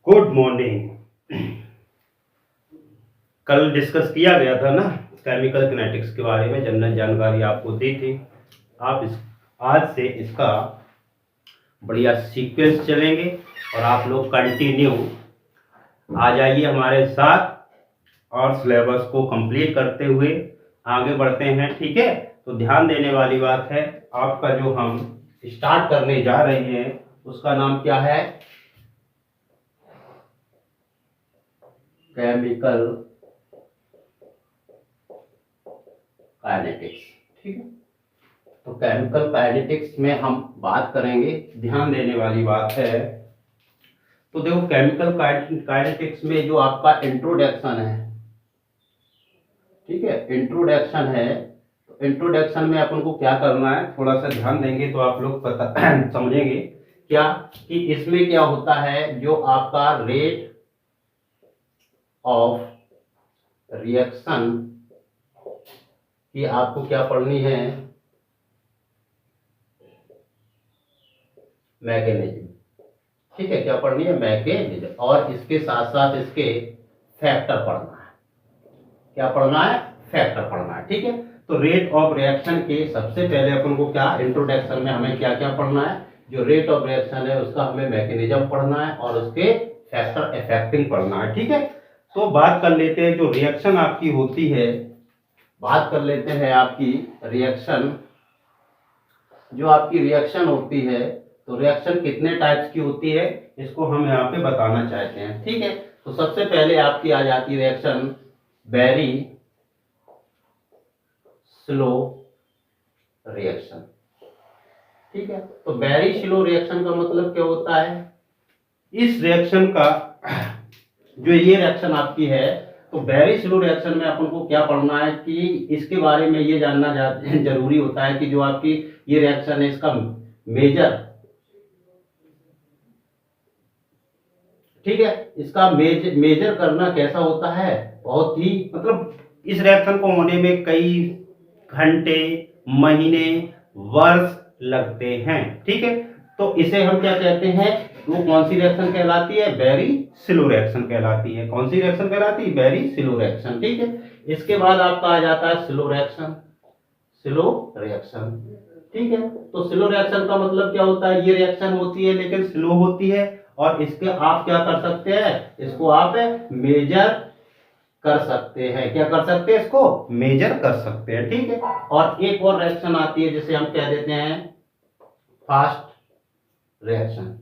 Good morning. कल discuss किया गया था ना केमिकल किनेटिक्स के बारे में, जनरल जानकारी आपको दी थी। आप इस आज से इसका बढ़िया सीक्वेंस चलेंगे और आप लोग कंटिन्यू आ जाइए हमारे साथ और सिलेबस को कंप्लीट करते हुए आगे बढ़ते हैं। ठीक है, तो ध्यान देने वाली बात है, आपका जो हम स्टार्ट करने जा रहे हैं उसका नाम क्या है? Chemical kinetics. ठीक है, तो केमिकल काइनेटिक्स में हम बात करेंगे, ध्यान देने वाली बात है। तो देखो, केमिकल काइनेटिक्स में जो आपका इंट्रोडक्शन है, ठीक है, इंट्रोडक्शन है, तो इंट्रोडक्शन में अपन को क्या करना है, थोड़ा सा ध्यान देंगे तो आप लोग पता समझेंगे क्या कि इसमें क्या होता है। जो आपका रेट ऑफ रिएक्शन कि आपको क्या पढ़नी है, मैकेनिज्म। ठीक है, क्या पढ़नी है? मैकेनिज्म। और इसके साथ साथ इसके फैक्टर पढ़ना है। क्या पढ़ना है? फैक्टर पढ़ना है। ठीक है, तो रेट ऑफ रिएक्शन के सबसे पहले अपन को क्या, इंट्रोडक्शन में हमें क्या क्या पढ़ना है, जो रेट ऑफ रिएक्शन है उसका हमें मैकेनिज्म पढ़ना है और उसके फैक्टर इफेक्टिंग पढ़ना है। ठीक है, तो बात कर लेते हैं जो रिएक्शन आपकी होती है, बात कर लेते हैं आपकी रिएक्शन। जो आपकी रिएक्शन होती है, तो रिएक्शन कितने टाइप्स की होती है इसको हम यहाँ पे बताना चाहते हैं। ठीक है, तो सबसे पहले आपकी आ जाती है रिएक्शन वेरी स्लो रिएक्शन। ठीक है, तो वेरी स्लो रिएक्शन का मतलब क्या होता है? इस रिएक्शन का जो ये रिएक्शन आपकी है, तो वेरी स्लो रिएक्शन में अपन को क्या पढ़ना है कि इसके बारे में ये जानना जरूरी होता है कि जो आपकी ये रिएक्शन है इसका मेजर, ठीक है, इसका मेजर करना कैसा होता है, बहुत ही मतलब इस रिएक्शन को होने में कई घंटे, महीने, वर्ष लगते हैं। ठीक है, तो इसे हम क्या कहते हैं, वो कौन सी रिएक्शन कहलाती है? वेरी स्लो रिएक्शन कहलाती है। कौन सी रिएक्शन कहलाती है? Very slow reaction. ठीक है, इसके बाद आपका आ जाता है स्लो रिएक्शन। स्लो रिएक्शन, ठीक है, तो स्लो रिएक्शन का मतलब क्या होता है? ये रिएक्शन होती है लेकिन स्लो होती है और इसके आप क्या कर सकते हैं, इसको आप मेजर कर सकते हैं। क्या कर सकते हैं? इसको मेजर कर सकते हैं। ठीक है, और एक और रिएक्शन आती है जिसे हम कह देते हैं फास्ट रिएक्शन।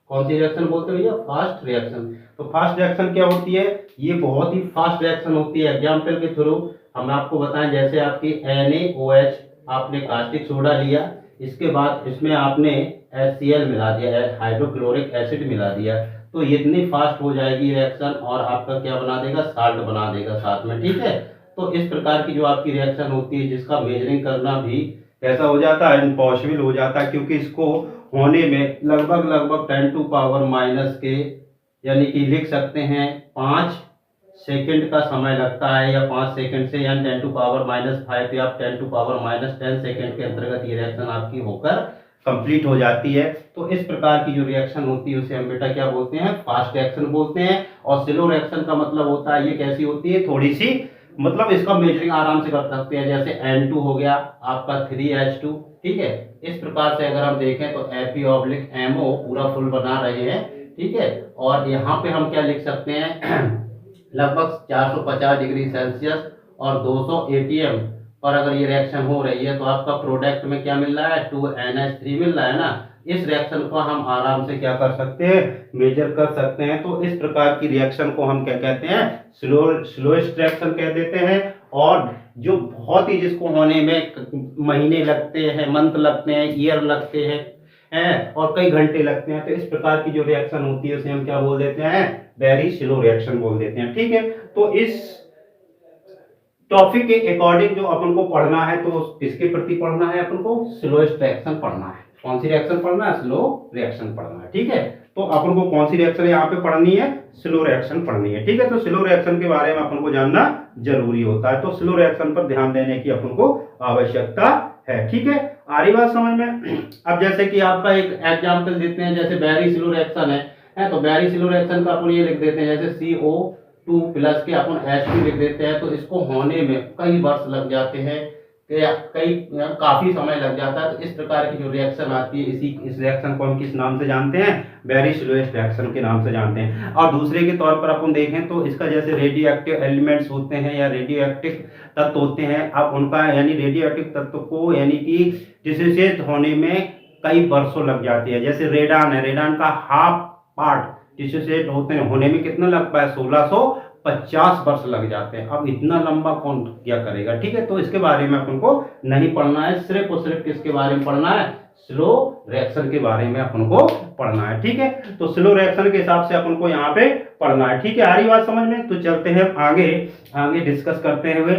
कौन सी रिएक्शन बोलते हैं भैया? Fast reaction. तो फास्ट रिएक्शन क्या होती है? ये बहुत ही फास्ट रिएक्शन होती है। एग्जांपल के थ्रू हम आपको बताएं, जैसे आपकी NaOH, आपने कास्टिक सोडा लिया, इसके बाद इसमें आपने HCl मिला दिया, हाइड्रोक्लोरिक एसिड मिला दिया, तो ये इतनी फास्ट हो जाएगी रिएक्शन और आपका क्या बना देगा, साल्ट बना देगा साथ में। ठीक है, तो इस प्रकार की जो आपकी रिएक्शन होती है जिसका मेजरिंग करना भी कैसा हो जाता है, इम्पॉसिबल हो जाता है, क्योंकि इसको होने में लगभग 10 टू पावर माइनस के, यानी कि लिख सकते हैं 5 सेकंड का समय लगता है, या 5 सेकंड से यानी 10 टू पावर माइनस 5 या 10 टू पावर माइनस 10 सेकंड के अंतर्गत ये रिएक्शन आपकी होकर कंप्लीट हो जाती है। तो इस प्रकार की जो रिएक्शन होती है उसे हम बेटा क्या बोलते हैं? फास्ट रिएक्शन बोलते हैं। और स्लो रिएक्शन का मतलब होता है ये कैसी होती है, थोड़ी सी, मतलब इसका मेजरिंग आराम से कर सकते हैं, जैसे N2 हो गया आपका 3H2। ठीक है, इस प्रकार से अगर हम देखें तो FeO पूरा फुल बना रहे हैं। ठीक है, और यहाँ पे हम क्या लिख सकते हैं लगभग 450 डिग्री सेल्सियस और 200 ATM पर अगर ये रिएक्शन हो रही है तो आपका प्रोडक्ट में क्या मिल रहा है, 2NH3 मिल रहा है ना। इस रिएक्शन को हम आराम से क्या कर सकते हैं, मेजर कर सकते हैं। तो इस प्रकार की रिएक्शन को हम क्या कहते हैं, स्लोएस्ट रिएक्शन कह देते हैं। और जो बहुत ही जिसको होने में महीने लगते हैं, मंथ लगते हैं, ईयर लगते हैं और कई घंटे लगते हैं, तो इस प्रकार की जो रिएक्शन होती है उसे हम क्या बोल देते हैं, वेरी स्लो रिएक्शन बोल देते हैं। ठीक है, तो इस टॉपिक के अकॉर्डिंग जो अपन को पढ़ना है, तो किसके प्रति पढ़ना है, अपन को स्लोएस्ट रिएक्शन पढ़ना है। कौन सी रिएक्शन पढ़ना है? स्लो रिएक्शन पढ़ना है। ठीक है, तो अपन को कौन सी रिएक्शन यहाँ पे पढ़नी है, स्लो रिएक्शन पढ़नी है। ठीक है, तो स्लो रिएक्शन के बारे में अपन को जानना जरूरी होता है, तो स्लो रिएक्शन पर ध्यान देने की अपन को आवश्यकता है। ठीक है, आ रही बात समझ में। अब जैसे कि आपका एक एग्जांपल देते हैं, जैसे बैरी स्लो रिएक्शन है तो बैरी स्लो रिएक्शन का अपन ये लिख देते हैं, जैसे CO2 प्लस के अपन H2 लिख देते हैं, तो इसको होने में कई वर्ष लग जाते हैं, कई काफी समय लग जाता है। तो इस प्रकार की जो रिएक्शन आती है, इस रिएक्शन को हम किस नाम से जानते हैं, वेरी स्लोएस्ट रिएक्शन के नाम से जानते हैं। और दूसरे के तौर पर अपन देखें तो इसका जैसे रेडियो एक्टिव एलिमेंट्स होते हैं या रेडियो एक्टिव तत्व होते हैं, अब उनका यानी रेडियो एक्टिव तत्व को यानी कि डिसोसिएट होने में कई वर्षों लग जाती है। जैसे रेडान है, रेडान का हाफ पार्ट डिसोसिएट होने में कितना लगता है, 1650 वर्ष लग जाते हैं। अब इतना लंबा कौन क्या करेगा, ठीक है। तो इसके बारे में अपन को नहीं पढ़ना है, सिर्फ और सिर्फ किसके बारे में पढ़ना है, स्लो रिएक्शन के बारे में अपन को पढ़ना है, ठीक है। तो स्लो रिएक्शन के हिसाब से अपन को यहाँ पे पढ़ना है, ठीक है। आ रही बात समझ में। तो चलते हैं आगे डिस्कस करते हुए।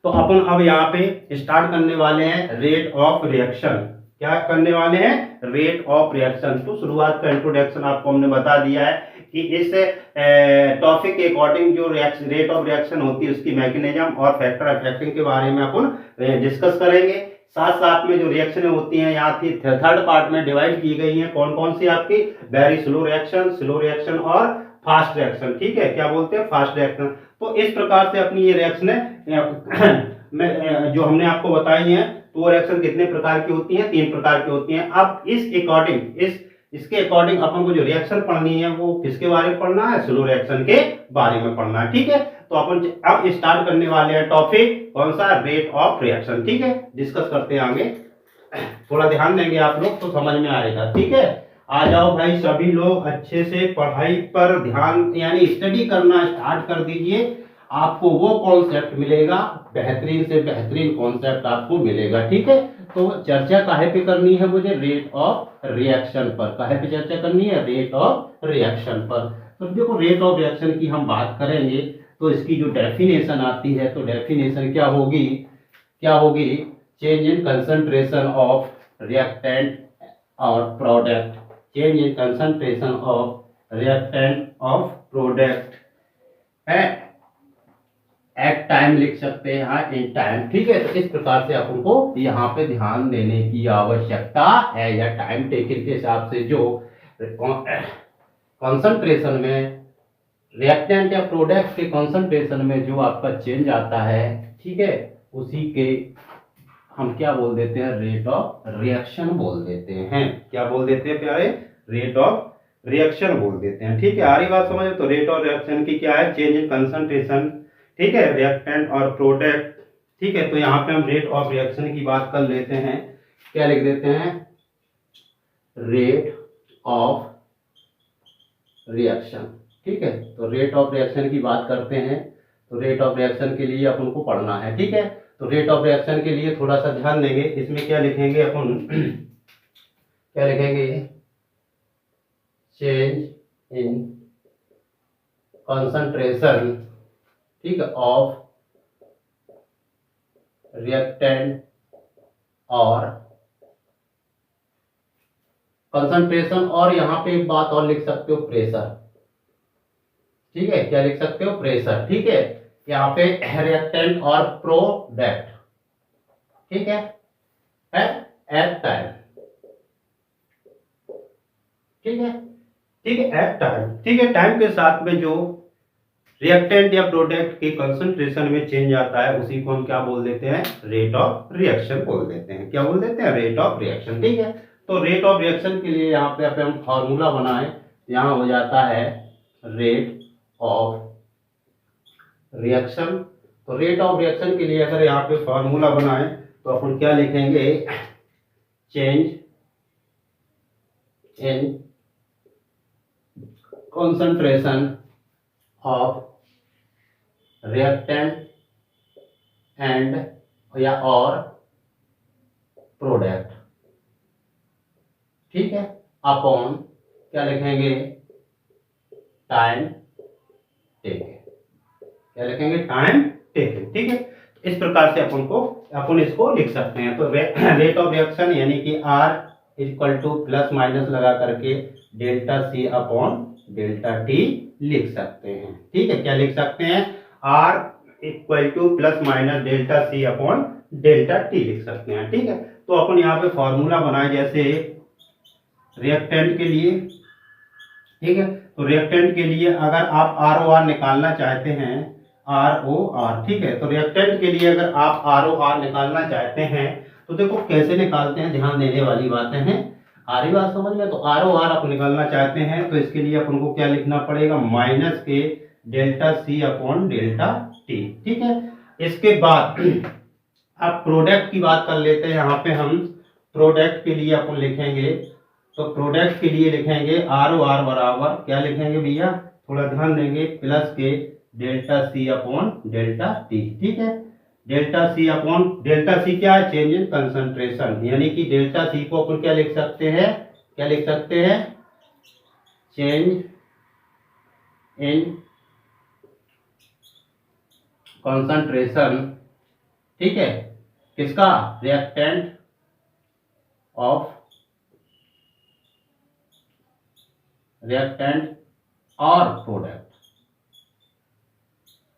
तो अपन अब यहाँ पे स्टार्ट करने वाले हैं रेट ऑफ रिएक्शन। क्या करने वाले हैं, रेट ऑफ रिएक्शन। तो शुरुआत का इंट्रोडक्शन आपको हमने बता दिया है कि इस टॉपिक के अकॉर्डिंग जो रेट ऑफ रिएक्शन होती है उसकी मैकेनिज्म और फैक्टर अफेक्टिंग के बारे में अपन डिस्कस करेंगे। साथ साथ में जो रिएक्शनें होती हैं यहाँ थी थर्ड पार्ट में डिवाइड की गई हैं, कौन कौन सी आपकी, वेरी स्लो रिएक्शन और फास्ट रिएक्शन, ठीक है। क्या बोलते हैं, फास्ट रिएक्शन। तो इस प्रकार से अपनी ये रिएक्शनें जो हमने आपको बताई हैं, तो वो रिएक्शन कितने प्रकार की होती हैं, 3 प्रकार की होती हैं। अब इसके अकॉर्डिंग अपन को जो रिएक्शन पढ़नी है वो किसके बारे में पढ़ना है, स्लो रिएक्शन के बारे में पढ़ना है, ठीक है। तो अपन अब स्टार्ट करने वाले हैं टॉपिक कौन सा, रेट ऑफ रिएक्शन, ठीक है। डिस्कस करते हैं आगे, थोड़ा ध्यान देंगे आप लोग तो समझ में आएगा, ठीक है। आ जाओ भाई सभी लोग, अच्छे से पढ़ाई पर ध्यान यानी स्टडी करना स्टार्ट कर दीजिए। आपको वो कॉन्सेप्ट मिलेगा, बेहतरीन से बेहतरीन कॉन्सेप्ट आपको मिलेगा, ठीक है। तो चर्चा काहे पे करनी है मुझे, रेट ऑफ रिएक्शन पर। काहे पे चर्चा करनी है, रेट ऑफ रिएक्शन पर। तो देखो रेट ऑफ रिएक्शन की हम बात करेंगे तो इसकी जो डेफिनेशन आती है, तो डेफिनेशन क्या होगी, change in concentration of reactant और product, change in concentration of reactant of product है, एट टाइम लिख सकते हैं यहाँ, इन टाइम, ठीक है। तो इस प्रकार से अपन को यहाँ पे ध्यान देने की आवश्यकता है, या टाइम टेकन के हिसाब से जो कॉन्सेंट्रेशन में रिएक्टेंट या प्रोडक्ट के कॉन्सेंट्रेशन में जो आपका चेंज आता है, ठीक है, उसी के हम क्या बोल देते हैं, रेट ऑफ रिएक्शन बोल देते हैं। क्या बोल देते हैं प्यारे, रेट ऑफ रिएक्शन बोल देते हैं, ठीक है। आ रही बात समझ। तो रेट ऑफ रिएक्शन की क्या है, चेंज इन कंसंट्रेशन, ठीक है, रिएक्टेंट और प्रोडक्ट, ठीक है। तो यहाँ पे हम रेट ऑफ रिएक्शन की बात कर लेते हैं, क्या लिख देते हैं, रेट ऑफ रिएक्शन, ठीक है। तो रेट ऑफ रिएक्शन की बात करते हैं, तो रेट ऑफ रिएक्शन के लिए अपन को पढ़ना है, ठीक है। तो रेट ऑफ रिएक्शन के लिए थोड़ा सा ध्यान देंगे, इसमें क्या लिखेंगे अपन क्या लिखेंगे, चेंज इन कंसंट्रेशन, ठीक है, ऑफ रिएक्टेंट और कंसंट्रेशन, और यहां पे एक बात और लिख सकते हो, प्रेशर, ठीक है। क्या लिख सकते हो, प्रेशर, ठीक है। यहाँ पे रिएक्टेंट और प्रोडक्ट, ठीक है, एट टाइम, ठीक है, ठीक है, एट टाइम, ठीक है। टाइम के साथ में जो रिएक्टेंट या प्रोडक्ट के कंसंट्रेशन में चेंज आता है उसी को हम क्या बोल देते हैं, रेट ऑफ रिएक्शन बोल देते हैं। क्या बोल देते हैं, रेट ऑफ रिएक्शन, ठीक है। तो रेट ऑफ रिएक्शन के लिए यहाँ पे हम फॉर्मूला बनाए, यहाँ हो जाता है रेट ऑफ रिएक्शन। तो रेट ऑफ रिएक्शन के लिए अगर यहाँ पे फॉर्मूला बनाए तो अपन क्या लिखेंगे, change in concentration of reactant and या और प्रोडक्ट, ठीक है, अपॉन क्या लिखेंगे, टाइम टेकन, क्या लिखेंगे, टाइम टेकन, ठीक है। इस प्रकार से अपन इसको लिख सकते हैं। तो रेट ऑफ रिएक्शन यानी कि R equal two plus minus लगा करके delta C upon delta T लिख सकते हैं, ठीक है। क्या लिख सकते हैं, R equal two plus minus delta C upon delta T लिख सकते हैं, ठीक है। तो अपन यहाँ पे फॉर्मूला बनाए जैसे रिएक्टेंट के लिए, ठीक है। तो रिएक्टेंट के लिए अगर आप आर ओ आर निकालना चाहते हैं, आर ओ आर, ठीक है, तो रिएक्टेंट के लिए अगर आप आर ओ आर निकालना चाहते हैं तो देखो कैसे निकालते हैं, ध्यान देने वाली बातें हैं। आ रही बात समझ में? तो आर ओ आर आप निकालना चाहते हैं तो इसके लिए अपन को क्या लिखना पड़ेगा, माइनस के delta C upon delta t, ठीक है। इसके बाद अब प्रोडक्ट की बात कर लेते हैं। यहाँ पे हम प्रोडक्ट के लिए अपन लिखेंगे, तो प्रोडक्ट के लिए लिखेंगे आर ओ आर बराबर क्या लिखेंगे भैया, थोड़ा ध्यान देंगे, प्लस के delta C upon delta t, ठीक है। Delta C upon delta C क्या है, चेंज इन कंसंट्रेशन, यानी कि डेल्टा सी को अपन क्या लिख सकते हैं, क्या लिख सकते हैं, चेंज इन कंसंट्रेशन, ठीक है, किसका, रिएक्टेंट ऑफ, रिएक्टेंट और प्रोडक्ट,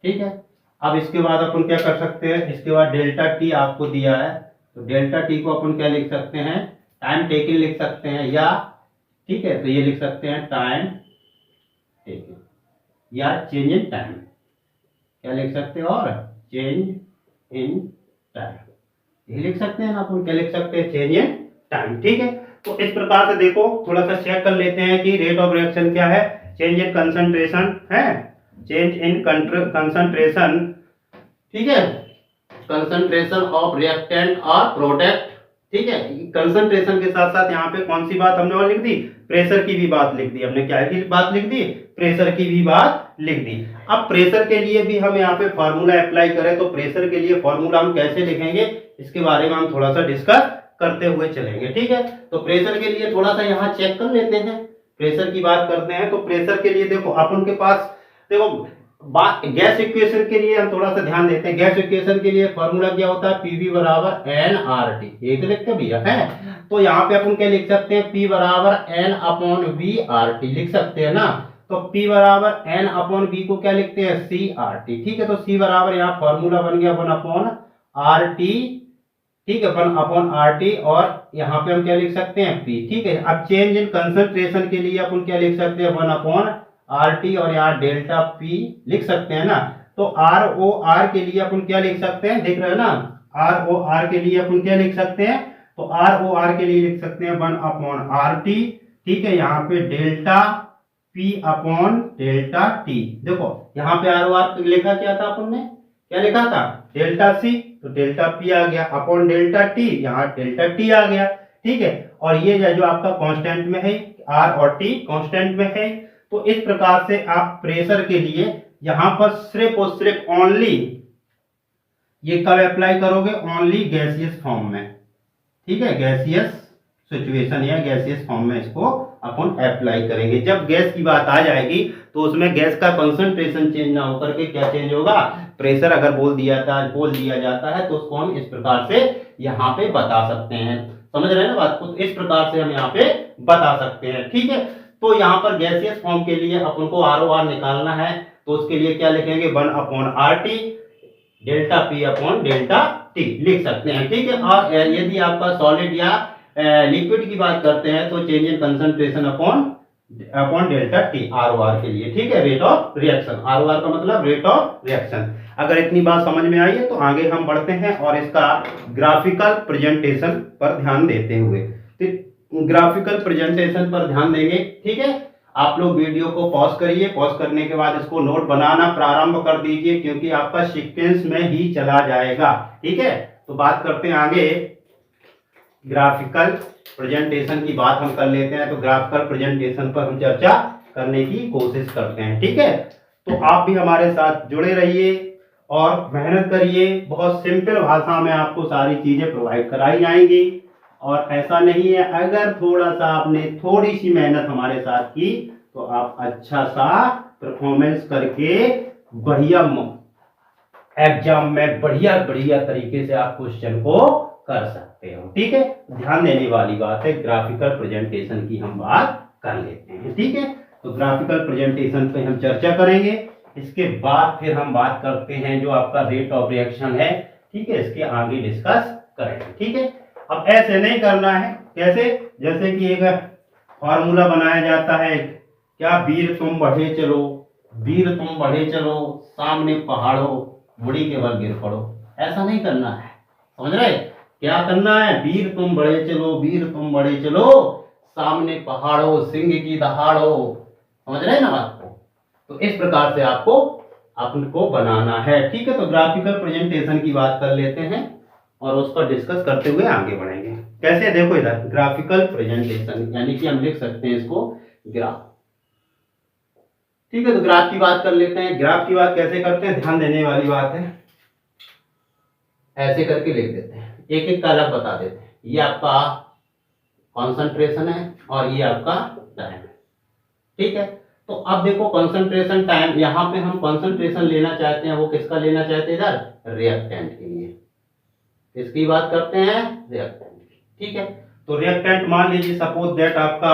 ठीक है। अब इसके बाद अपन क्या कर सकते हैं, इसके बाद डेल्टा टी आपको दिया है, तो डेल्टा टी को अपन क्या लिख सकते हैं, टाइम टेकन लिख सकते हैं, या ठीक है, तो ये लिख सकते हैं टाइम टेकन या चेंज इन टाइम, क्या लिख सकते हैं, और चेंज इन टाइम, ये लिख सकते हैं ना अपन, क्या लिख सकते हैं, चेंज इन टाइम, ठीक है। तो इस प्रकार से देखो, थोड़ा सा चेक कर लेते हैं कि रेट ऑफ रिएक्शन क्या है, चेंज इन कंसंट्रेशन है, चेंज इन कंसंट्रेशन, ठीक है, कंसंट्रेशन ऑफ रिएक्टेंट और प्रोडक्ट, ठीक है। कंसंट्रेशन के साथ साथ यहाँ पे कौन सी बात हमने और लिख दी, प्रेशर की भी बात लिख दी हमने, क्या की बात लिख दी, प्रेशर की भी बात लिख दी। अब प्रेशर के लिए भी हम यहाँ पे फॉर्मूला अप्लाई करें तो प्रेशर के लिए फॉर्मूला हम कैसे लिखेंगे, इसके बारे में हम थोड़ा सा डिस्कस करते हुए चलेंगे, ठीक है। तो प्रेशर के लिए थोड़ा सा यहाँ चेक कर लेते हैं, प्रेशर की बात करते हैं। तो प्रेशर के लिए देखो अपन के पास, देखो गैस इक्वेशन के लिए हम थोड़ा सा ध्यान देते हैं। गैस इक्वेशन के लिए फॉर्मूला क्या होता है, पीवी बराबर एन आर टी, ये तो लिखते भैया है। तो यहाँ पे अपन क्या लिख सकते हैं, पी बराबर n upon V R T लिख सकते हैं ना। तो पी बराबर एन अपॉन वी को क्या लिखते हैं, सी आर टी, ठीक है। तो सी बराबर यहाँ फॉर्मूला बन गया 1 अपॉन आर टी, ठीक है, 1 अपॉन आर टी, और यहाँ पे हम क्या लिख सकते हैं, पी, ठीक है। अब चेंज इन कंसंट्रेशन के लिए अपन क्या लिख सकते हैं, 1 अपॉन आर टी, और यहाँ डेल्टा पी लिख सकते हैं ना। तो आर ओ आर के लिए अपन क्या लिख सकते हैं, देख रहे हैं ना, आर ओ आर के लिए अपन क्या लिख सकते हैं, तो आर ओ आर के लिए लिख सकते हैं 1 अपॉन आर टी, ठीक है। यहाँ पे delta P upon delta T, देखो यहाँ पे आर ओ आर लिखा क्या था अपन ने, क्या लिखा था, डेल्टा सी, तो डेल्टा पी आ गया अपॉन डेल्टा टी, यहाँ डेल्टा टी आ गया, ठीक है। और ये जो आपका कांस्टेंट में है, आर और टी कांस्टेंट में है। तो इस प्रकार से आप प्रेशर के लिए यहां पर सिर्फ और सिर्फ ओनली ये कब अप्लाई करोगे, ओनली गैसियस फॉर्म में, ठीक है, गैसियस सिचुएशन या गैसियस फॉर्म में इसको अपन अप्लाई करेंगे। जब गैस की बात आ जाएगी तो उसमें गैस का कंसंट्रेशन चेंज ना होकर के क्या चेंज होगा, प्रेशर अगर बोल दिया जाता है तो उसको हम इस प्रकार से यहाँ पे बता सकते हैं। समझ रहे हैं ना बात को, तो इस प्रकार से हम यहाँ पे बता सकते हैं, ठीक है। तो यहाँ पर गैसियस फॉर्म के लिए अपन को आर ओ आर निकालना है, तो उसके लिए क्या लिखेंगे, 1 upon R T delta P upon delta T लिख सकते हैं, ठीक है। और यदि आपका सॉलिड या लिक्विड की बात करते हैं तो change in concentration upon delta t R O R के लिए, ठीक है, rate of reaction, R O R का मतलब रेट ऑफ रिएक्शन। अगर इतनी बात समझ में आई है तो आगे हम बढ़ते हैं और इसका ग्राफिकल प्रेजेंटेशन पर ध्यान देते हुए, तो ग्राफिकल प्रेजेंटेशन पर ध्यान देंगे, ठीक है। आप लोग वीडियो को पॉज करिए, पॉज करने के बाद इसको नोट बनाना प्रारंभ कर दीजिए क्योंकि आपका सीक्वेंस में ही चला जाएगा, ठीक है। तो बात करते हैं आगे, ग्राफिकल प्रेजेंटेशन की बात हम कर लेते हैं। तो ग्राफिकल प्रेजेंटेशन पर हम चर्चा करने की कोशिश करते हैं, ठीक है। तो आप भी हमारे साथ जुड़े रहिए और मेहनत करिए, बहुत सिंपल भाषा में आपको सारी चीजें प्रोवाइड कराई जाएंगी। और ऐसा नहीं है, अगर थोड़ा सा आपने थोड़ी सी मेहनत हमारे साथ की तो आप अच्छा सा परफॉर्मेंस करके बढ़िया एग्जाम में बढ़िया तरीके से आप क्वेश्चन को कर सकते हो, ठीक है। ध्यान देने वाली बात है, ग्राफिकल प्रेजेंटेशन की हम बात कर लेते हैं, ठीक है। तो ग्राफिकल प्रेजेंटेशन पे हम चर्चा करेंगे, इसके बाद फिर हम बात करते हैं जो आपका रेट ऑफ रिएक्शन है, ठीक है, इसके आगे डिस्कस करेंगे, ठीक है। अब ऐसे नहीं करना है, कैसे, जैसे कि एक फॉर्मूला बनाया जाता है, क्या, वीर तुम बढ़े चलो, वीर तुम बढ़े चलो, सामने पहाड़ों, मुड़ी के बल गिर पड़ो। ऐसा नहीं करना है, समझ रहे, क्या करना है, वीर तुम बढ़े चलो, वीर तुम बढ़े चलो, सामने पहाड़ों, सिंह की दहाड़ो। समझ रहे हैं ना बात को। तो इस प्रकार से आपको आपको बनाना है, ठीक है। तो ग्राफिकल प्रेजेंटेशन की बात कर लेते हैं और उस पर डिस्कस करते हुए आगे बढ़ेंगे। कैसे, देखो इधर ग्राफिकल प्रेजेंटेशन, यानी कि हम लिख सकते हैं इसको ग्राफ, ठीक है। तो ग्राफ की बात कर लेते हैं। ग्राफ की बात कैसे करते हैं, ध्यान देने वाली बात है, ऐसे करके लिख देते हैं, एक एक का अलग बता देते हैं। ये आपका कॉन्सेंट्रेशन है और ये आपका टाइम है, ठीक है। तो अब देखो कंसंट्रेशन टाइम, यहाँ पे हम कंसंट्रेशन लेना चाहते हैं, वो किसका लेना चाहते हैं इधर, रिएक्टेंट के लिए। किसकी बात करते हैं, रिएक्टेंट, ठीक है। तो रिएक्टेंट मान लीजिए सपोज दैट आपका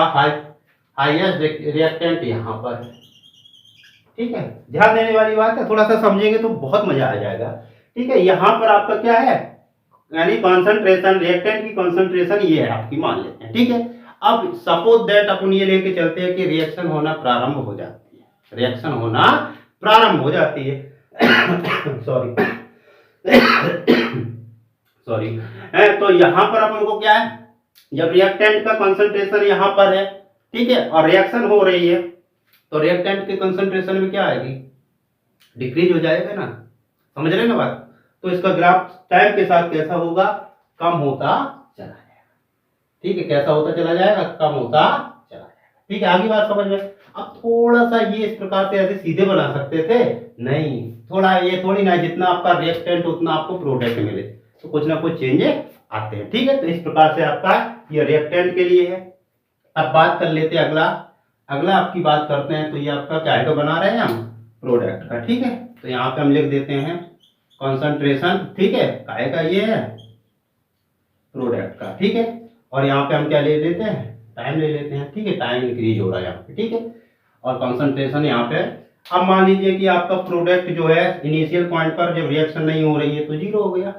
हाईएस्ट रिएक्टेंट यहाँ पर है, ठीक है। ध्यान देने वाली बात है, थोड़ा सा समझेंगे तो बहुत मजा आ जाएगा, ठीक है। यहाँ पर आपका क्या है, यानी कॉन्सेंट्रेशन, रिएक्टेंट की कॉन्सेंट्रेशन ये है आपकी, मान लेते हैं, ठीक है। अब सपोज दैट अपन ये लेके चलते हैं कि रिएक्शन होना प्रारंभ हो जाती है, रिएक्शन होना प्रारंभ हो जाती है सॉरी सॉरी। तो यहाँ पर अपन को क्या है, जब रिएक्टेंट का कंसंट्रेशन यहाँ पर है, ठीक है, और रिएक्शन हो रही है, तो रिएक्टेंट के कंसंट्रेशन में क्या आएगी, डिक्रीज हो जाएगा ना, समझ रहे हैं ना बात। तो इसका ग्राफ टाइम के साथ कैसा होगा, कम होता चला जाएगा, ठीक है। कैसा होता चला जाएगा, कम होता चला जाएगा, ठीक है। आगे बात समझ में। अब थोड़ा सा ये इस प्रकार से ऐसे सीधे बना सकते थे, नहीं, थोड़ा ये थोड़ी ना, जितना आपका रिएक्टेंट उतना आपको प्रोडक्ट मिले, तो कुछ ना कुछ चेंजेस आते हैं, ठीक है। तो इस प्रकार से आपका ये रिएक्टेंट के लिए है। अब बात कर लेते हैं अगला, अगला आपकी बात करते हैं। तो ये आपका क्या है, तो बना रहे हैं हम प्रोडक्ट का, ठीक है। तो यहाँ पे हम लिख देते हैं कंसंट्रेशन, ठीक है, काय का ये है प्रोडक्ट का, ठीक है। और यहाँ पे हम क्या ले लेते हैं, टाइम ले लेते हैं, ठीक है। टाइम इंक्रीज हो रहा है यहाँ पे, ठीक है, और कंसंट्रेशन यहाँ पे। अब मान लीजिए कि आपका प्रोडक्ट जो है इनिशियल पॉइंट पर जब रिएक्शन नहीं हो रही है तो जीरो हो गया,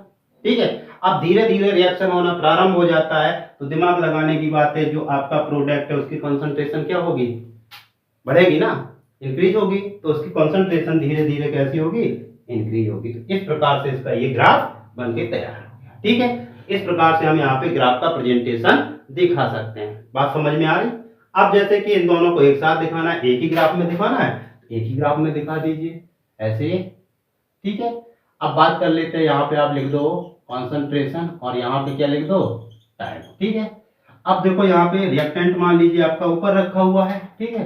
ठीक है। अब धीरे धीरे रिएक्शन होना प्रारंभ हो जाता है, तो दिमाग लगाने की बात है, जो आपका प्रोडक्ट है उसकी कंसंट्रेशन क्या होगी, बढ़ेगी ना, इंक्रीज होगी, तो उसकी कंसंट्रेशन धीरे धीरे कैसी होगी, इंक्रीज होगी। तो इस प्रकार से इसका ये ग्राफ बन के तैयार हो गया, ठीक है। इस प्रकार से हम यहाँ पे ग्राफ का प्रेजेंटेशन दिखा सकते हैं। बात समझ में आ रही। अब जैसे कि इन दोनों को एक साथ दिखाना है, एक ही ग्राफ में दिखाना है, एक ही ग्राफ में दिखा दीजिए ऐसे, ठीक है। अब बात कर लेते हैं, यहाँ पे आप लिख दो कॉन्सेंट्रेशन और यहाँ पे क्या लिख दो, टाइम, ठीक है। अब देखो यहाँ पे रिएक्टेंट मान लीजिए आपका ऊपर रखा हुआ है, ठीक है।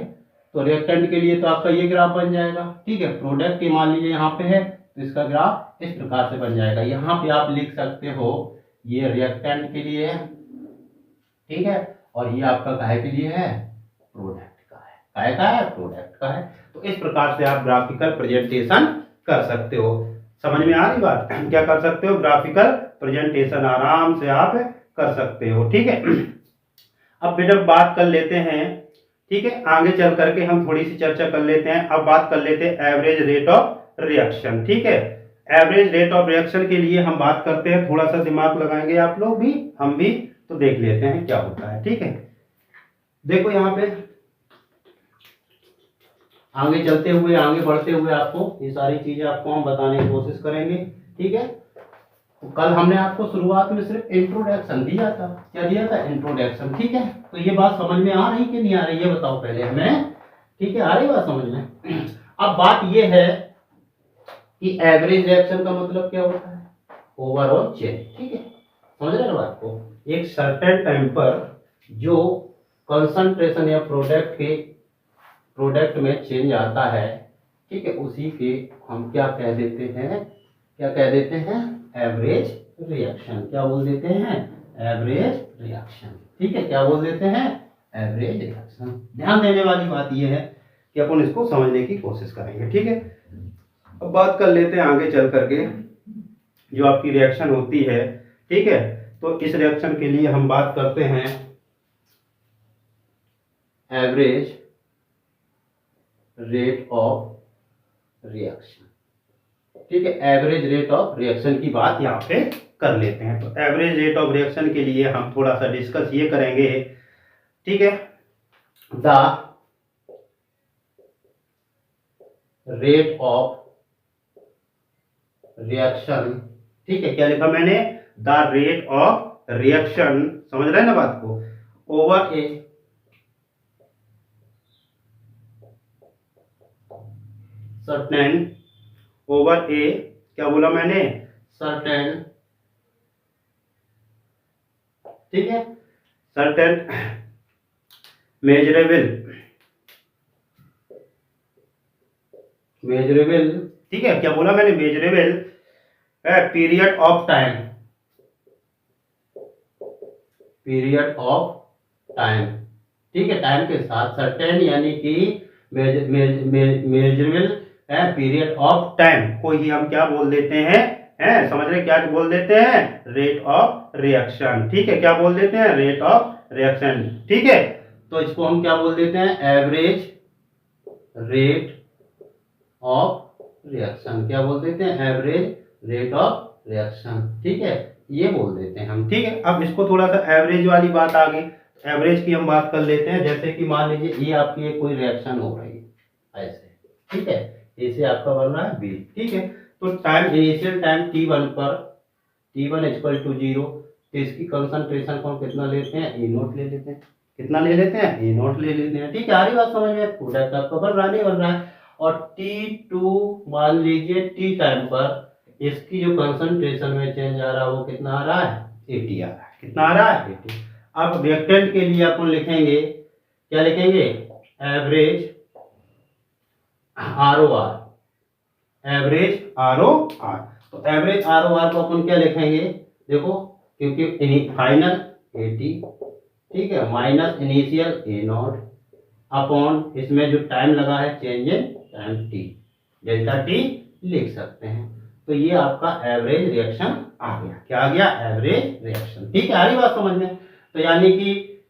तो रिएक्टेंट के लिए तो आपका ये ग्राफ बन जाएगा, ठीक है। प्रोडक्ट के मान लीजिए यहाँ पे है, तो इसका ग्राफ इस प्रकार से बन जाएगा। यहाँ पे आप लिख सकते हो ये रिएक्टेंट के लिए है, ठीक है, और ये आपका काहे के लिए है, प्रोडक्ट का है, काहे का है, प्रोडक्ट का है। तो इस प्रकार से आप ग्राफिकल प्रेजेंटेशन कर सकते हो। समझ में आ रही बात, क्या कर सकते हो, ग्राफिकल प्रेजेंटेशन आराम से आप कर सकते हो, ठीक है। अब बेटा बात कर लेते हैं, ठीक है, आगे चल करके हम थोड़ी सी चर्चा कर लेते हैं। अब बात कर लेते हैं एवरेज रेट ऑफ रिएक्शन, ठीक है। एवरेज रेट ऑफ रिएक्शन के लिए हम बात करते हैं, थोड़ा सा दिमाग लगाएंगे आप लोग भी, हम भी, तो देख लेते हैं क्या होता है, ठीक है। देखो यहाँ पे आगे चलते हुए, आगे बढ़ते हुए आपको ये सारी चीजें आपको हम बताने की कोशिश करेंगे, ठीक है। तो कल हमने आपको शुरुआत में सिर्फ इंट्रोडक्शन दिया था, क्या दिया था, इंट्रोडक्शन, ठीक है। तो ये बात समझ में आ रही कि नहीं आ रही, ये बताओ पहले हमें, ठीक है, आ रही बात समझ में। अब बात ये है कि एवरेज रिएक्शन का मतलब क्या होता है, ओवरऑल चेंज, ठीक है, समझ रहे हो बात को। एक सर्टेन टाइम पर जो कंसंट्रेशन या प्रोडक्ट में चेंज आता है, ठीक है, उसी के हम क्या कह देते हैं, क्या कह देते हैं, एवरेज रिएक्शन। क्या बोल देते हैं, एवरेज रिएक्शन, ठीक है। क्या बोल देते हैं, एवरेज रिएक्शन। ध्यान देने वाली बात यह है कि अपन इसको समझने की कोशिश करेंगे, ठीक है। अब बात कर लेते हैं आगे चल करके, जो आपकी रिएक्शन होती है, ठीक है। तो इस रिएक्शन के लिए हम बात करते हैं एवरेज रेट ऑफ रिएक्शन, ठीक है। एवरेज रेट ऑफ रिएक्शन की बात यहाँ पे कर लेते हैं। तो एवरेज रेट ऑफ रिएक्शन के लिए हम थोड़ा सा डिस्कस ये करेंगे, ठीक है। द रेट ऑफ रिएक्शन, ठीक है, क्या लिखा मैंने, द रेट ऑफ रिएक्शन, समझ रहे हैं ना बात को, ओवर ए सर्टेन, ओवर ए, क्या बोला मैंने, सर्टेन, ठीक है, सर्टेन मेजरेबल, मेजरेबल, ठीक है, क्या बोला मैंने, measurable period of time, period of time, ठीक है, टाइम के साथ सर्टेन यानी कि मेजरेबल पीरियड ऑफ टाइम को ही हम क्या बोल देते हैं, समझ रहे, क्या बोल देते हैं, रेट ऑफ रिएक्शन, ठीक है, क्या बोल देते हैं, रेट ऑफ रिएक्शन, ठीक है। तो इसको हम क्या बोल देते हैं, एवरेज रेट ऑफ रिएक्शन, क्या बोल देते हैं, एवरेज रेट ऑफ रिएक्शन, ठीक है, ये बोल देते हैं हम, ठीक है। अब इसको थोड़ा सा एवरेज वाली बात आ गई, एवरेज की हम बात कर लेते हैं। जैसे कि मान लीजिए ये आपकी एक कोई रिएक्शन हो रही है ऐसे, ठीक है, ऐसे आपका बन रहा है बी, ठीक है। तो टाइम, इनिशियल टाइम t1 पर, t1 इक्वल टू 0, तो इसकी कंसंट्रेशन को हम कितना लेते हैं, ए नोट ले लेते हैं, कितना ले लेते हैं, ए नोट ले लेते हैं, ठीक है। आ रही बात समझ में, प्रोडक्ट आपका बन रहा नहीं बन रहा है। और t2 मान लीजिए t टाइम पर इसकी जो कंसंट्रेशन में चेंज आ रहा है वो कितना आ रहा है, 80 आ रहा है, कितना आ रहा है, 80। अब रिएक्टेंट के लिए अपन लिखेंगे, क्या लिखेंगे, एवरेज ROR, एवरेज ROR। तो एवरेज ROR को अपन क्या लिखेंगे, देखो, क्योंकि फाइनल 80, ठीक है, minus initial A not upon इसमें जो टाइम लगा है change in time T, delta T लिख सकते हैं। तो ये आपका एवरेज रिएक्शन आ गया, क्या आ गया, एवरेज रिएक्शन, ठीक है। आ रही बात समझ में। तो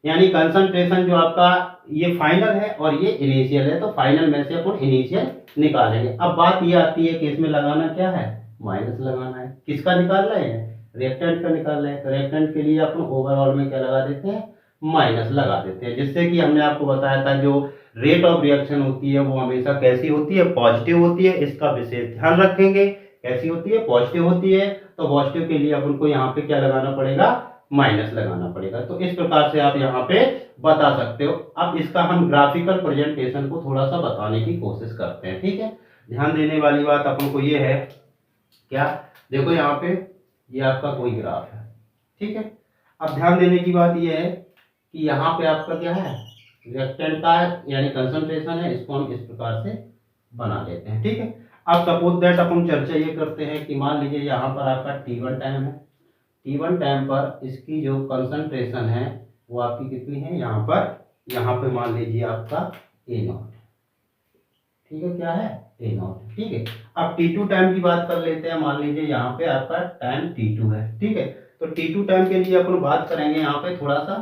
यानी कंसंट्रेशन जो आपका ये फाइनल है और ये इनिशियल है, तो फाइनल में से अपन इनिशियल निकालेंगे। अब बात ये आती है कि इसमें लगाना क्या है, माइनस लगाना है। किसका निकाल रहे हैं, रिएक्टेंट का निकाल रहे हैं। तो रिएक्टेंट के लिए अपन ओवरऑल में क्या लगा देते हैं, माइनस लगा देते हैं, जिससे कि हमने आपको बताया था जो रेट ऑफ रिएक्शन होती है वो हमेशा कैसी होती है, पॉजिटिव होती है। इसका विशेष ध्यान रखेंगे, कैसी होती है, पॉजिटिव होती है। तो पॉजिटिव के लिए अपन को यहाँ पे क्या लगाना पड़ेगा, माइनस लगाना पड़ेगा। तो इस प्रकार से आप यहाँ पे बता सकते हो। अब इसका हम ग्राफिकल प्रेजेंटेशन को थोड़ा सा बताने की कोशिश करते हैं, ठीक है। ध्यान देने वाली बात अपन को ये है, क्या, देखो यहाँ पे ये आपका कोई ग्राफ है, ठीक है। अब ध्यान देने की बात ये है कि यहाँ पे आपका क्या है, रिएक्टेंट का है यानी कंसंट्रेशन है, इसको हम इस प्रकार से बना लेते हैं, ठीक है। अब सपोज दैट अपन चर्चा ये करते हैं कि मान लीजिए यहाँ पर आपका t1 टाइम है, t1 टाइम पर इसकी जो कंसंट्रेशन है वो आपकी कितनी है, यहाँ पे मान लीजिए आपका ए नॉट, ठीक है, क्या है, ए नॉट, ठीक है। अब t2 टाइम की बात कर लेते हैं, मान लीजिए यहाँ पे आपका टाइम t2 है, ठीक है। तो t2 टाइम के लिए अपन बात करेंगे यहाँ पे थोड़ा सा।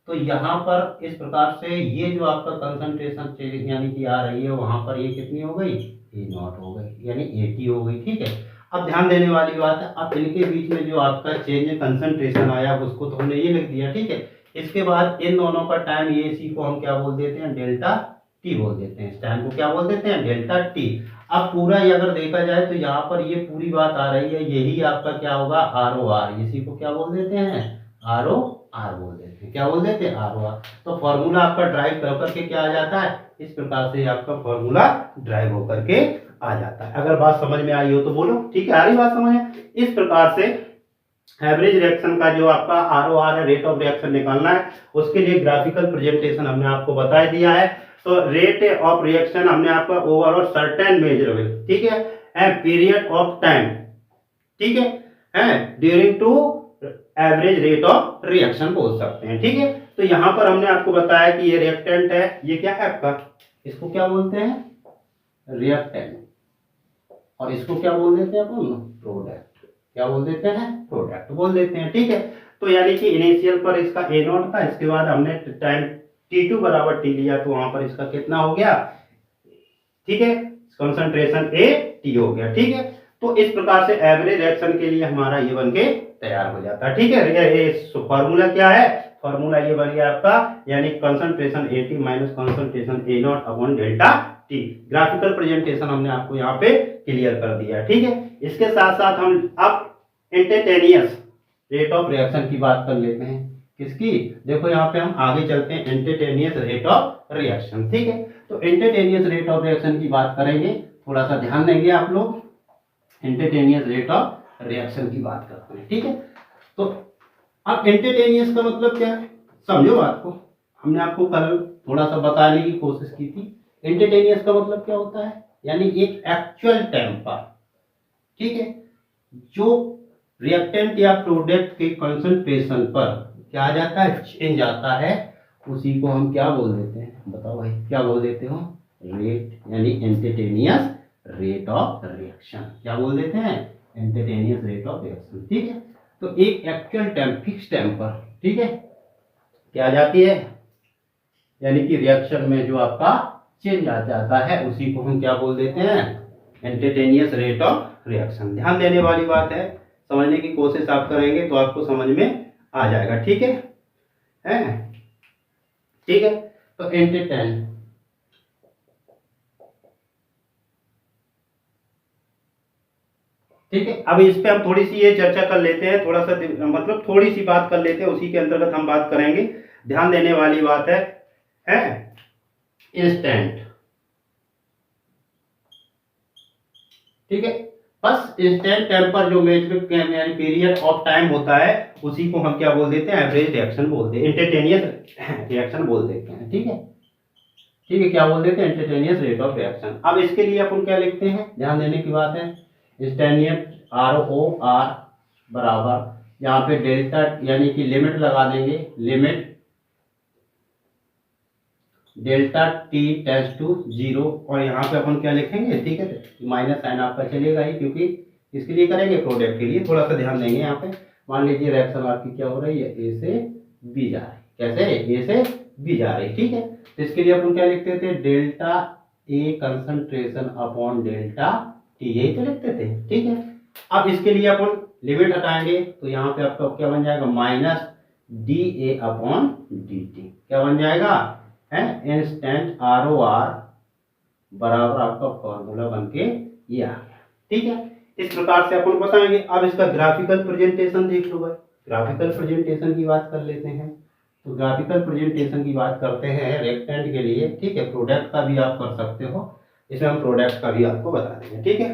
तो यहाँ पर इस प्रकार से ये जो आपका कंसंट्रेशन यानी कि आ रही है, वहां पर ये कितनी हो गई, ए नॉट हो गई, यानी 80 हो गई, ठीक है। अब ध्यान देने वाली बात है, अब इनके बीच में जो आपका चेंज कंसंट्रेशन आया उसको तो हमने ये लिख दिया, ठीक है। इसके बाद इन दोनों का टाइम ये सी को हम क्या बोल देते हैं, डेल्टा टी बोल देते हैं। इस टाइम को क्या बोल देते हैं, डेल्टा टी। अब पूरा ये अगर देखा जाए तो यहाँ पर ये पूरी बात आ रही है, यही आपका क्या होगा, ROR। इसी को क्या बोल देते हैं, ROR बोल देते हैं, क्या बोल देते हैं, ROR। तो फॉर्मूला आपका ड्राइव कर करके क्या आ जाता है, इस प्रकार से आपका फॉर्मूला ड्राइव होकर के आ जाता है। अगर बात समझ में आई हो तो बोलो, ठीक है, आ रही बात समझ में। इस प्रकार से एवरेज रिएक्शन का जो आपका ROR है, रेट ऑफ रिएक्शन निकालना है, उसके लिए ग्राफिकल प्रेजेंटेशन हमने आपको बता दिया है। तो रेट ऑफ रिएक्शन हमने आपका ओवरऑल सर्टेन मेजरेबल, ठीक है, एंड पीरियड ऑफ टाइम, ठीक है, during to average rate of reaction बोल सकते हैं, ठीक है। तो यहाँ पर हमने आपको बताया कि ये रिएक्टेंट है, ये क्या है आपका, इसको क्या बोलते हैं, रिएक्टेंट, और इसको क्या बोल देते हैं अपन, प्रोडक्ट, क्या बोल देते हैं, प्रोडक्ट बोल देते हैं, ठीक है। तो यानी कि इनिशियल पर इसका ए नॉट था, इसके बाद हमने टाइम t2 बराबर t लिया, तो वहां पर इसका कितना हो गया, ठीक है, कंसंट्रेशन ए टी हो गया, ठीक है। तो इस प्रकार से एवरेज रिएक्शन के लिए हमारा ये बन के तैयार हो जाता है। ठीक है, ये फॉर्मूला क्या है, फॉर्मूला ये बन गया आपका, यानी concentration AT minus concentration A0 upon delta T। Graphical presentation हमने आपको यहाँ पे क्लियर कर दिया। ठीक है, इसके साथ साथ हम अब इंस्टेंटेनियस रेट ऑफ रिएक्शन की बात कर लेते हैं। किसकी, देखो यहाँ पे हम आगे चलते हैं, इंस्टेंटेनियस रेट ऑफ रिएक्शन। ठीक है, तो इंस्टेंटेनियस रेट ऑफ रिएक्शन की बात करेंगे, थोड़ा सा ध्यान देंगे आप लोग। इंस्टेंटेनियस रेट ऑफ रिएक्शन की बात करते हैं। ठीक है, तो अब इंस्टेंटेनियस का मतलब क्या है, समझो बात को। हमने आपको कल थोड़ा सा बताने की कोशिश की थी। इंस्टेंटेनियस का मतलब क्या होता है, यानी एक एक्चुअल टाइम पर, ठीक है, जो रिएक्टेंट या प्रोडक्ट के कंसंट्रेशन पर क्या आ जाता है, चेंज आता है, उसी को हम क्या बोल देते हैं, बताओ भाई क्या बोल देते हो, रेट, यानी इंस्टेंटेनियस रेट ऑफ रिएक्शन। क्या बोल देते हैं, इंस्टेंटेनियस रेट ऑफ रिएक्शन। ठीक है, तो एक एक्चुअल टाइम, फिक्स टाइम पर, ठीक है, क्या आ जाती है, यानी कि रिएक्शन में जो आपका चेंज आ जाता है, उसी को हम क्या बोल देते हैं, इंस्टेंटेनियस रेट ऑफ रिएक्शन। ध्यान देने वाली बात है, समझने की कोशिश आप करेंगे तो आपको समझ में आ जाएगा। ठीक है, ठीक है, तो इंस्टेंटेनियस, ठीक है, अब इस पे हम थोड़ी सी ये चर्चा कर लेते हैं, थोड़ा सा मतलब थोड़ी सी बात कर लेते हैं, उसी के अंतर्गत हम बात करेंगे। ध्यान देने वाली बात है इंस्टेंट, ठीक है, बस इंस्टेंट टाइम पर जो मेजर यानी पीरियड ऑफ टाइम होता है, उसी को हम क्या बोल देते हैं, एवरेज रिएक्शन बोलते हैं, इंस्टेंटेनियस रिएक्शन बोल देते हैं। ठीक है, ठीक है, क्या बोल देते हैं, इंस्टेंटेनियस रेट ऑफ रिएक्शन। अब इसके लिए अपन क्या लिखते हैं, ध्यान देने की बात है, इंस्टेंटेनियस ROR बराबर, यहाँ पे डेल्टा यानी कि लिमिट लगा देंगे, limit delta T tends to 0, और यहाँ पे अपन क्या लिखेंगे, ठीक है, माइनस साइन आपका चलेगा ही, क्योंकि इसके लिए करेंगे, प्रोडक्ट के लिए थोड़ा सा ध्यान देंगे। यहाँ पे मान लीजिए रिएक्शन आपकी क्या हो रही है, A से B जा रही है, कैसे, A से B जा रही है। ठीक है, तो इसके लिए अपन क्या लिखते थे, delta A concentration upon delta T, यही तो लिखते थे। ठीक है, अब इसके लिए अपन लिमिट हटाएंगे, तो यहाँ पे आपका क्या बन जाएगा, माइनस DA अपॉन DT, क्या बन जाएगा, इंस्टेंट ROR बराबर आपका फॉर्मूला बन के ये आ गया। ठीक है, इस प्रकार से अपन बताएंगे। अब इसका ग्राफिकल प्रेजेंटेशन देख लो भाई, ग्राफिकल प्रेजेंटेशन की बात कर लेते हैं। तो ग्राफिकल प्रेजेंटेशन की बात करते हैं रिएक्टेंट के लिए, ठीक है, प्रोडक्ट का भी आप कर सकते हो, इसमें हम प्रोडक्ट का भी आपको बता देंगे। ठीक है,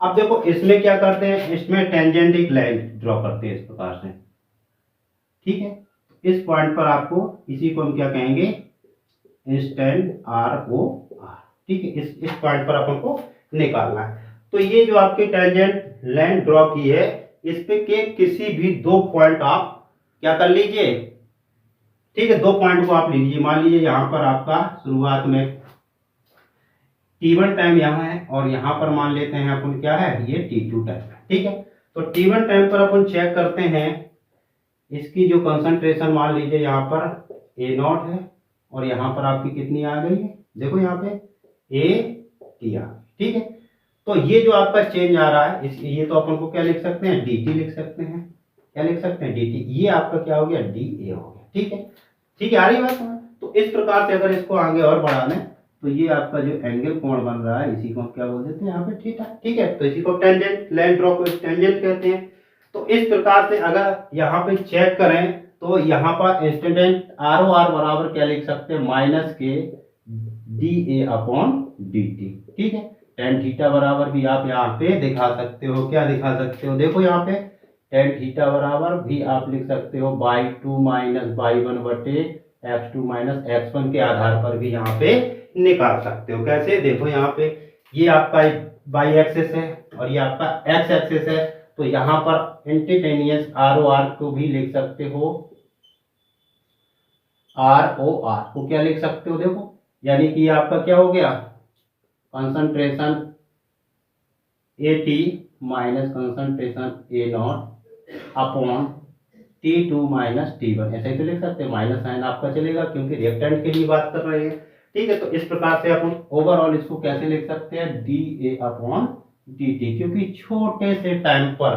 अब देखो इसमें क्या करते हैं, इसमें टेंजेंट एक लाइन ड्रॉ करते हैं इस प्रकार से। ठीक है, इस पॉइंट पर आपको, इसी को हम क्या कहेंगे, इंस्टेंट ROR। ठीक है, इस पॉइंट पर अपन को निकालना है। तो ये जो आपकी टेंजेंट लाइन ड्रॉ की है, इस पे के किसी भी दो पॉइंट आप क्या कर लीजिए, ठीक है, दो पॉइंट को आप लीजिए। मान लीजिए यहाँ पर आपका शुरुआत में T1 टाइम यहाँ है, और यहाँ पर मान लेते हैं अपन क्या है, ये T2 टाइम है। ठीक है, तो T1 टाइम पर अपन चेक करते हैं, इसकी जो कंसंट्रेशन मान लीजिए यहाँ पर A0 है, और यहाँ पर आपकी कितनी आ गई है, देखो यहाँ पे AT आ। ठीक है, तो ये जो आपका चेंज आ रहा है, ये तो अपन को क्या लिख सकते हैं, DT लिख सकते हैं, क्या लिख सकते हैं, DT, ये आपका क्या हो गया, DA हो गया। ठीक है, ठीक है, आ रही बात समझ। तो इस प्रकार से अगर इसको आगे और बढ़ा लें, तो ये आपका जो एंगल कोण बन रहा है, इसी को हम क्या बोल देते हैं यहाँ पे, थीटा। ठीक है, तो इसी को टेंजेंट, लाइन ड्रॉ को टेंजेंट कहते हैं। तो इस प्रकार से अगर यहाँ पे चेक करें, तो यहाँ पर इंस्टेंटेंट ROR बराबर क्या लिख सकते हैं, माइनस के DA अपॉन DT। ठीक है, टेन थीटा बराबर भी आप यहाँ पे दिखा सकते हो, क्या दिखा सकते हो, देखो यहाँ पे टेन थीटा बराबर भी आप लिख सकते हो बाई 2 माइनस बाई 1 बटे x2 माइनस x1 के आधार पर भी यहाँ पे निकाल सकते हो। कैसे, देखो यहाँ पे ये आपका बाई एक्सेस है, और ये आपका x एक्सेस है, तो यहाँ पर इंस्टेंटेनियस ROR को भी लिख सकते हो, ROR को क्या लिख सकते हो, देखो, यानी कि आपका क्या हो गया, concentration AT minus concentration A0 upon T2 minus T1, ऐसा ही तो लिख सकते हैं, माइनस साइन आपका चलेगा क्योंकि रिएक्टेंट के लिए बात कर रहे हैं। ठीक है, तो इस प्रकार से अपन ओवरऑल इसको कैसे लिख सकते हैं, DA अपॉन DT, क्योंकि छोटे से टाइम पर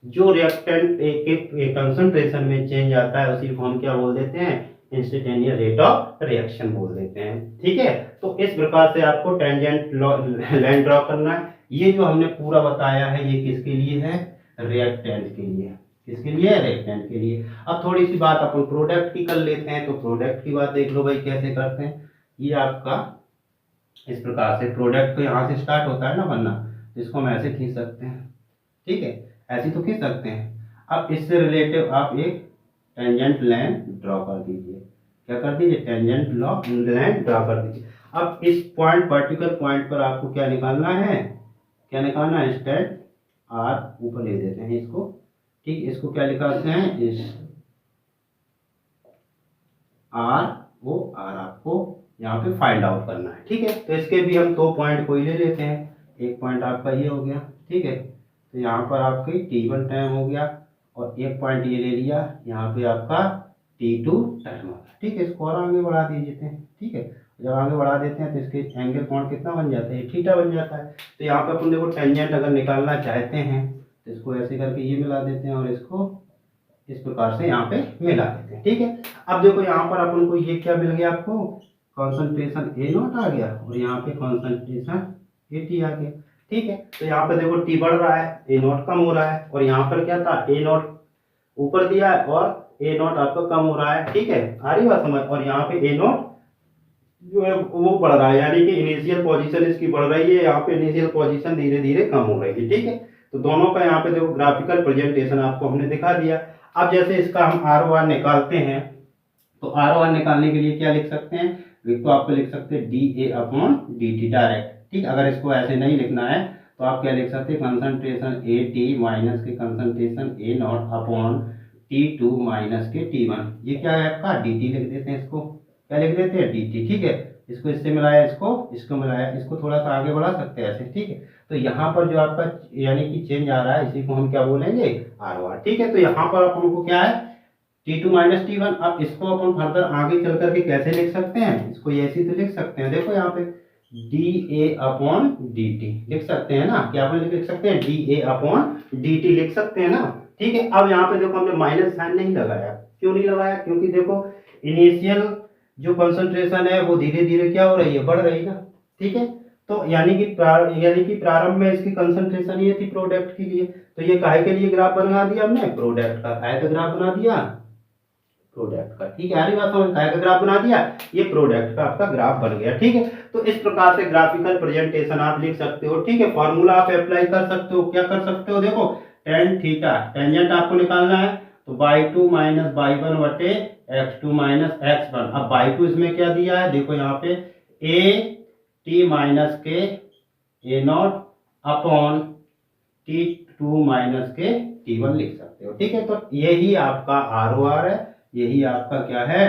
जो रिएक्टेंट के कंसंट्रेशन में चेंज आता है उसी को हम क्या बोल देते हैं, इंस्टेंटेनियस रेट ऑफ रिएक्शन बोल देते हैं। ठीक है, तो इस प्रकार से आपको टेंजेंट लाइन ड्रॉ करना है। ये जो हमने पूरा बताया है ये किसके लिए है, रिएक्टेंट के लिए। किसके लिए, रिएक्टेंट के लिए। अब थोड़ी सी बात अपन प्रोडक्ट की कर लेते हैं। तो प्रोडक्ट की बात देख लो भाई कैसे करते हैं। ये आपका इस प्रकार से प्रोडक्ट तो यहाँ से स्टार्ट होता है ना बनना, तो इसको हम ऐसे खींच सकते हैं। ठीक है, ऐसे तो खींच सकते हैं। अब इससे रिलेटिव आप एक टेंजेंट लाइन ड्रॉ कर दीजिए। क्या कर दीजिए, टेंजेंट लाइन ड्रॉ कर दीजिए। अब इस पॉइंट, पर्टिकुलर पॉइंट पर आपको क्या निकालना है, क्या निकालना है, इंस्टेंट आर ऊपर लिख देते हैं इसको। ठीक, इसको क्या लिखते हैं, इस आर वो आर आपको यहाँ पे फाइंड आउट करना है। ठीक है, तो इसके भी हम 2 पॉइंट को ही ले लेते हैं। एक पॉइंट आपका ये हो गया। ठीक है, तो यहाँ पर आपकी T1 टाइम हो गया और एक पॉइंट ये ले लिया, यहाँ पे आपका T2 टाइम हो गया। ठीक है, इसको और आगे बढ़ा दीजिए। ठीक है, जब आगे बढ़ा देते हैं तो इसके एंगल कोण कितना बन जाता है, थीटा बन जाता है। तो यहाँ पे अपन देखो टेंजेंट अगर निकालना चाहते हैं तो इसको ऐसे करके ये मिला देते हैं और इसको इस प्रकार से यहाँ पे मिला देते हैं। ठीक है, अब देखो यहाँ पर अपन को ये क्या मिल गया, आपको कॉन्सेंट्रेशन ए नॉट आ गया और यहाँ पे कॉन्सेंट्रेशन ए टी आ गया। ठीक है, तो यहाँ पे देखो टी बढ़ रहा है, ए नॉट कम हो रहा है, और यहाँ पर क्या था, ए नॉट ऊपर दिया है और ए नॉट आपका कम हो रहा है। ठीक है, आ रही बात समझ, और यहाँ पे ए नॉट जो है वो बढ़ रहा है, यानी कि इनिशियल पोजीशन इसकी बढ़ रही है, यहाँ पे इनिशियल पोजीशन धीरे धीरे कम हो रही है। ठीक है, तो दोनों का यहाँ पे देखो ग्राफिकल प्रेजेंटेशन आपको हमने दिखा दिया। अब जैसे इसका हम आर ओ आर निकालते हैं, तो आर ओ आर निकालने के लिए क्या लिख सकते हैं, एक तो आपको लिख सकते हैं D A upon D T direct. ठीक, अगर इसको ऐसे नहीं लिखना है तो आप क्या लिख सकते हैं, कंसंट्रेशन ए टी माइनस के concentration A not upon T2 minus के T1। ये क्या है आपका dt लिख देते हैं, इसको क्या लिख देते हैं, dt। ठीक है, इसको इससे मिलाया, इसको मिलाया, इसको थोड़ा सा आगे बढ़ा सकते हैं ऐसे। ठीक है, तो यहाँ पर जो आपका यानी कि चेंज आ रहा है इसी को हम क्या बोलेंगे, आर ओ आर। ठीक है, तो यहाँ पर अपन को क्या है, T2 माइनस T1। अब इसको अपन फर्दर आगे चल करके कैसे लिख सकते हैं, इसको ऐसे तो लिख सकते हैं, देखो यहाँ पे D A upon D T लिख सकते हैं ना, क्या अपन लिख सकते हैं, D A upon D T लिख सकते हैं ना। ठीक है, अब यहाँ पे देखो हमने माइनस साइन नहीं लगाया, क्यों नहीं लगाया, क्योंकि देखो इनिशियल जो कंसंट्रेशन है वो धीरे धीरे क्या हो रही है, बढ़ रही है ना। ठीक है, तो यानी कि प्रारंभ में इसकी कंसंट्रेशन ये थी प्रोडक्ट के लिए, तो ये काहे के लिए ग्राफ बना दिया हमने, प्रोडक्ट का, काहे का ग्राफ बना दिया, प्रोडक्ट का। ठीक है, बात समझ, काहे का ग्राफ बना दिया, ये प्रोडक्ट का आपका ग्राफ बन गया। ठीक है, तो इस प्रकार से ग्राफिकल प्रेजेंटेशन आप लिख सकते हो। ठीक है, फॉर्मूला आप अप्लाई कर सकते हो, क्या कर सकते हो, देखो टेन थीटा टेंजेंट आपको निकालना है, तो बाई 2 माइनस बाई 1 बटे x2 माइनस x1। अब बाई 2 इसमें क्या दिया है, देखो यहाँ पे ए टी माइनस के ए नॉट अपॉन T2 माइनस के T1 लिख सकते हो। ठीक है, तो यही आपका आर ओ आर है, यही आपका क्या है,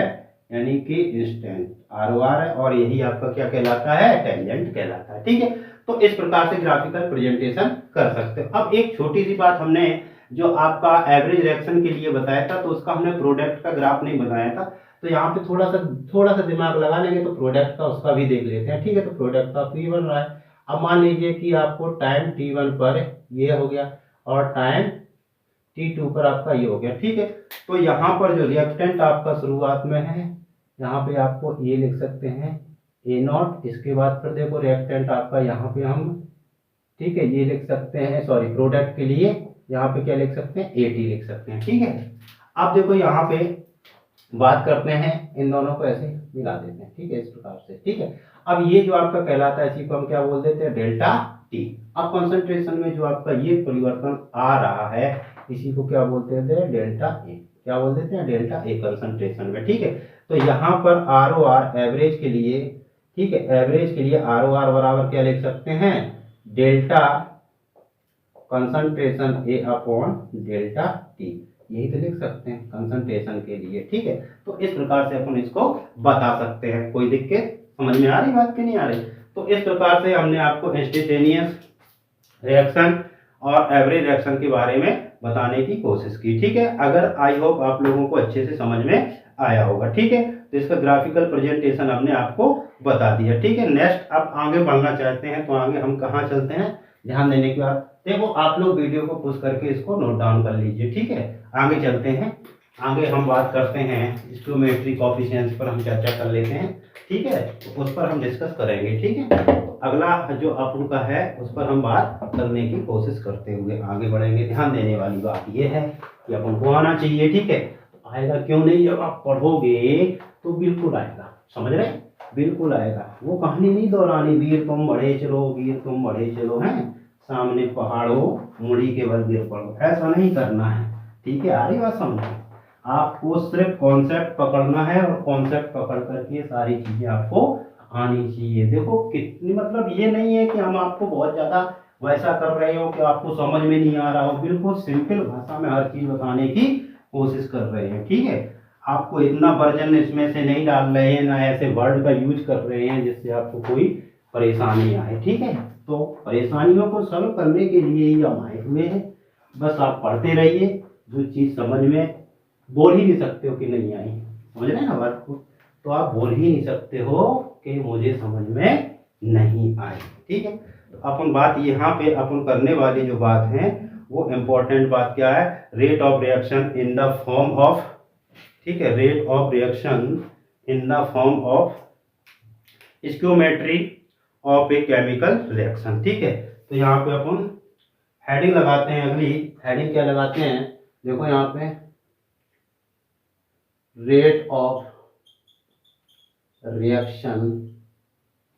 यानी कि इंस्टेंट आर ओ आर है, और यही आपका क्या कहलाता है, टेंजेंट कहलाता है। ठीक है, तो इस प्रकार से ग्राफिकल प्रेजेंटेशन कर सकते हो। अब एक छोटी सी बात, हमने जो आपका एवरेज रिएक्शन के लिए बताया था, तो उसका हमने प्रोडक्ट का ग्राफ नहीं बनाया था, तो यहाँ पे थोड़ा सा दिमाग लगा लेंगे तो प्रोडक्ट का उसका भी देख लेते हैं। ठीक है, तो प्रोडक्ट का ये बन रहा है। अब मान लीजिए कि आपको टाइम T1 पर ये हो गया और टाइम T2 पर आपका ये हो गया। ठीक है, तो यहाँ पर जो रिएक्टेंट आपका शुरुआत में है, यहाँ पे आपको ये लिख सकते हैं ए नॉट, इसके बाद फिर देखो रिएक्टेंट आपका यहाँ पे हम, ठीक है, ये लिख सकते हैं, सॉरी प्रोडक्ट के लिए यहाँ पे क्या लिख सकते हैं, ए टी लिख सकते हैं। ठीक है, अब देखो यहाँ पे बात करते हैं, इन दोनों को ऐसे मिला देते हैं। ठीक है, इस प्रकार से। ठीक है, अब ये जो आपका कहलाता है, इसी को हम क्या बोल देते हैं, डेल्टा टी। अब कॉन्सेंट्रेशन में जो आपका ये परिवर्तन आ रहा है, इसी को क्या बोलते हैं, डेल्टा ए। क्या बोल देते हैं, डेल्टा ए कंसंट्रेशन में। ठीक है, तो यहाँ पर आर ओ आर एवरेज के लिए, ठीक है, एवरेज के लिए आर ओ आर बराबर क्या लिख सकते हैं, डेल्टा कंसंट्रेशन ए अपॉन डेल्टा टी, यही तो लिख सकते हैं कंसंट्रेशन के लिए। ठीक है, तो इस प्रकार से अपन इसको बता सकते हैं। कोई दिक्कत समझ में आ रही बात की नहीं आ रही, तो इस प्रकार से हमने आपको इंस्टेंटेनियस रिएक्शन और एवरेज रिएक्शन के बारे में बताने की कोशिश की। ठीक है, अगर आई होप आप लोगों को अच्छे से समझ में आया होगा। ठीक है, तो इसका ग्राफिकल प्रेजेंटेशन हमने आपको बता दिया। ठीक है, नेक्स्ट आप आगे बढ़ना चाहते हैं तो आगे हम कहाँ चलते हैं, ध्यान देने के बाद देखो आप लोग वीडियो को पुश करके इसको नोट डाउन कर लीजिए, ठीक है। आगे चलते हैं, आगे हम बात करते हैं स्टोमेट्री कोफिशिएंट्स पर हम चर्चा कर लेते हैं, ठीक है। तो उस पर हम डिस्कस करेंगे, ठीक है। तो अगला जो अपन का है उस पर हम बात करने की कोशिश करते हुए आगे बढ़ेंगे। ध्यान देने वाली बात यह है कि अपन को आना चाहिए, ठीक है। आएगा क्यों नहीं, जब आप पढ़ोगे तो बिल्कुल आएगा, समझ रहे, बिल्कुल आएगा। वो कहानी नहीं दोहरानी, वीर तुम बढ़े चलो, वीर तुम बढ़े चलो, हैं सामने पहाड़ों मुड़ी के बल गिर पड़ो, ऐसा नहीं करना है, ठीक है। आ रही बात समझ, आपको सिर्फ कॉन्सेप्ट पकड़ना है और कॉन्सेप्ट पकड़ करके सारी चीजें आपको आनी चाहिए। देखो कितनी, मतलब ये नहीं है कि हम आपको बहुत ज्यादा वैसा कर रहे हो कि आपको समझ में नहीं आ रहा हो, बिल्कुल सिंपल भाषा में हर चीज बताने की कोशिश कर रहे हैं, ठीक है। आपको इतना वर्जन इसमें से नहीं डाल रहे हैं, ना ऐसे वर्ड का यूज कर रहे हैं जिससे आपको कोई परेशानी आए, ठीक है। तो परेशानियों को सॉल्व करने के लिए ही हम आए हुए हैं। बस आप पढ़ते रहिए, जो चीज़ समझ में, बोल ही नहीं सकते हो कि नहीं आई, समझ रहे हैं ना बात को, तो आप बोल ही नहीं सकते हो कि मुझे समझ में नहीं आई, ठीक है। तो अपन बात यहाँ पे अपन करने वाली जो बात है वो इम्पोर्टेंट बात क्या है, rate of reaction in the form of, ठीक है, rate of reaction in the form of stoichiometry of a chemical reaction, ठीक है। तो यहाँ पे अपन हेडिंग लगाते हैं, अगली हेडिंग क्या लगाते हैं, देखो यहाँ पे रेट ऑफ रिएक्शन,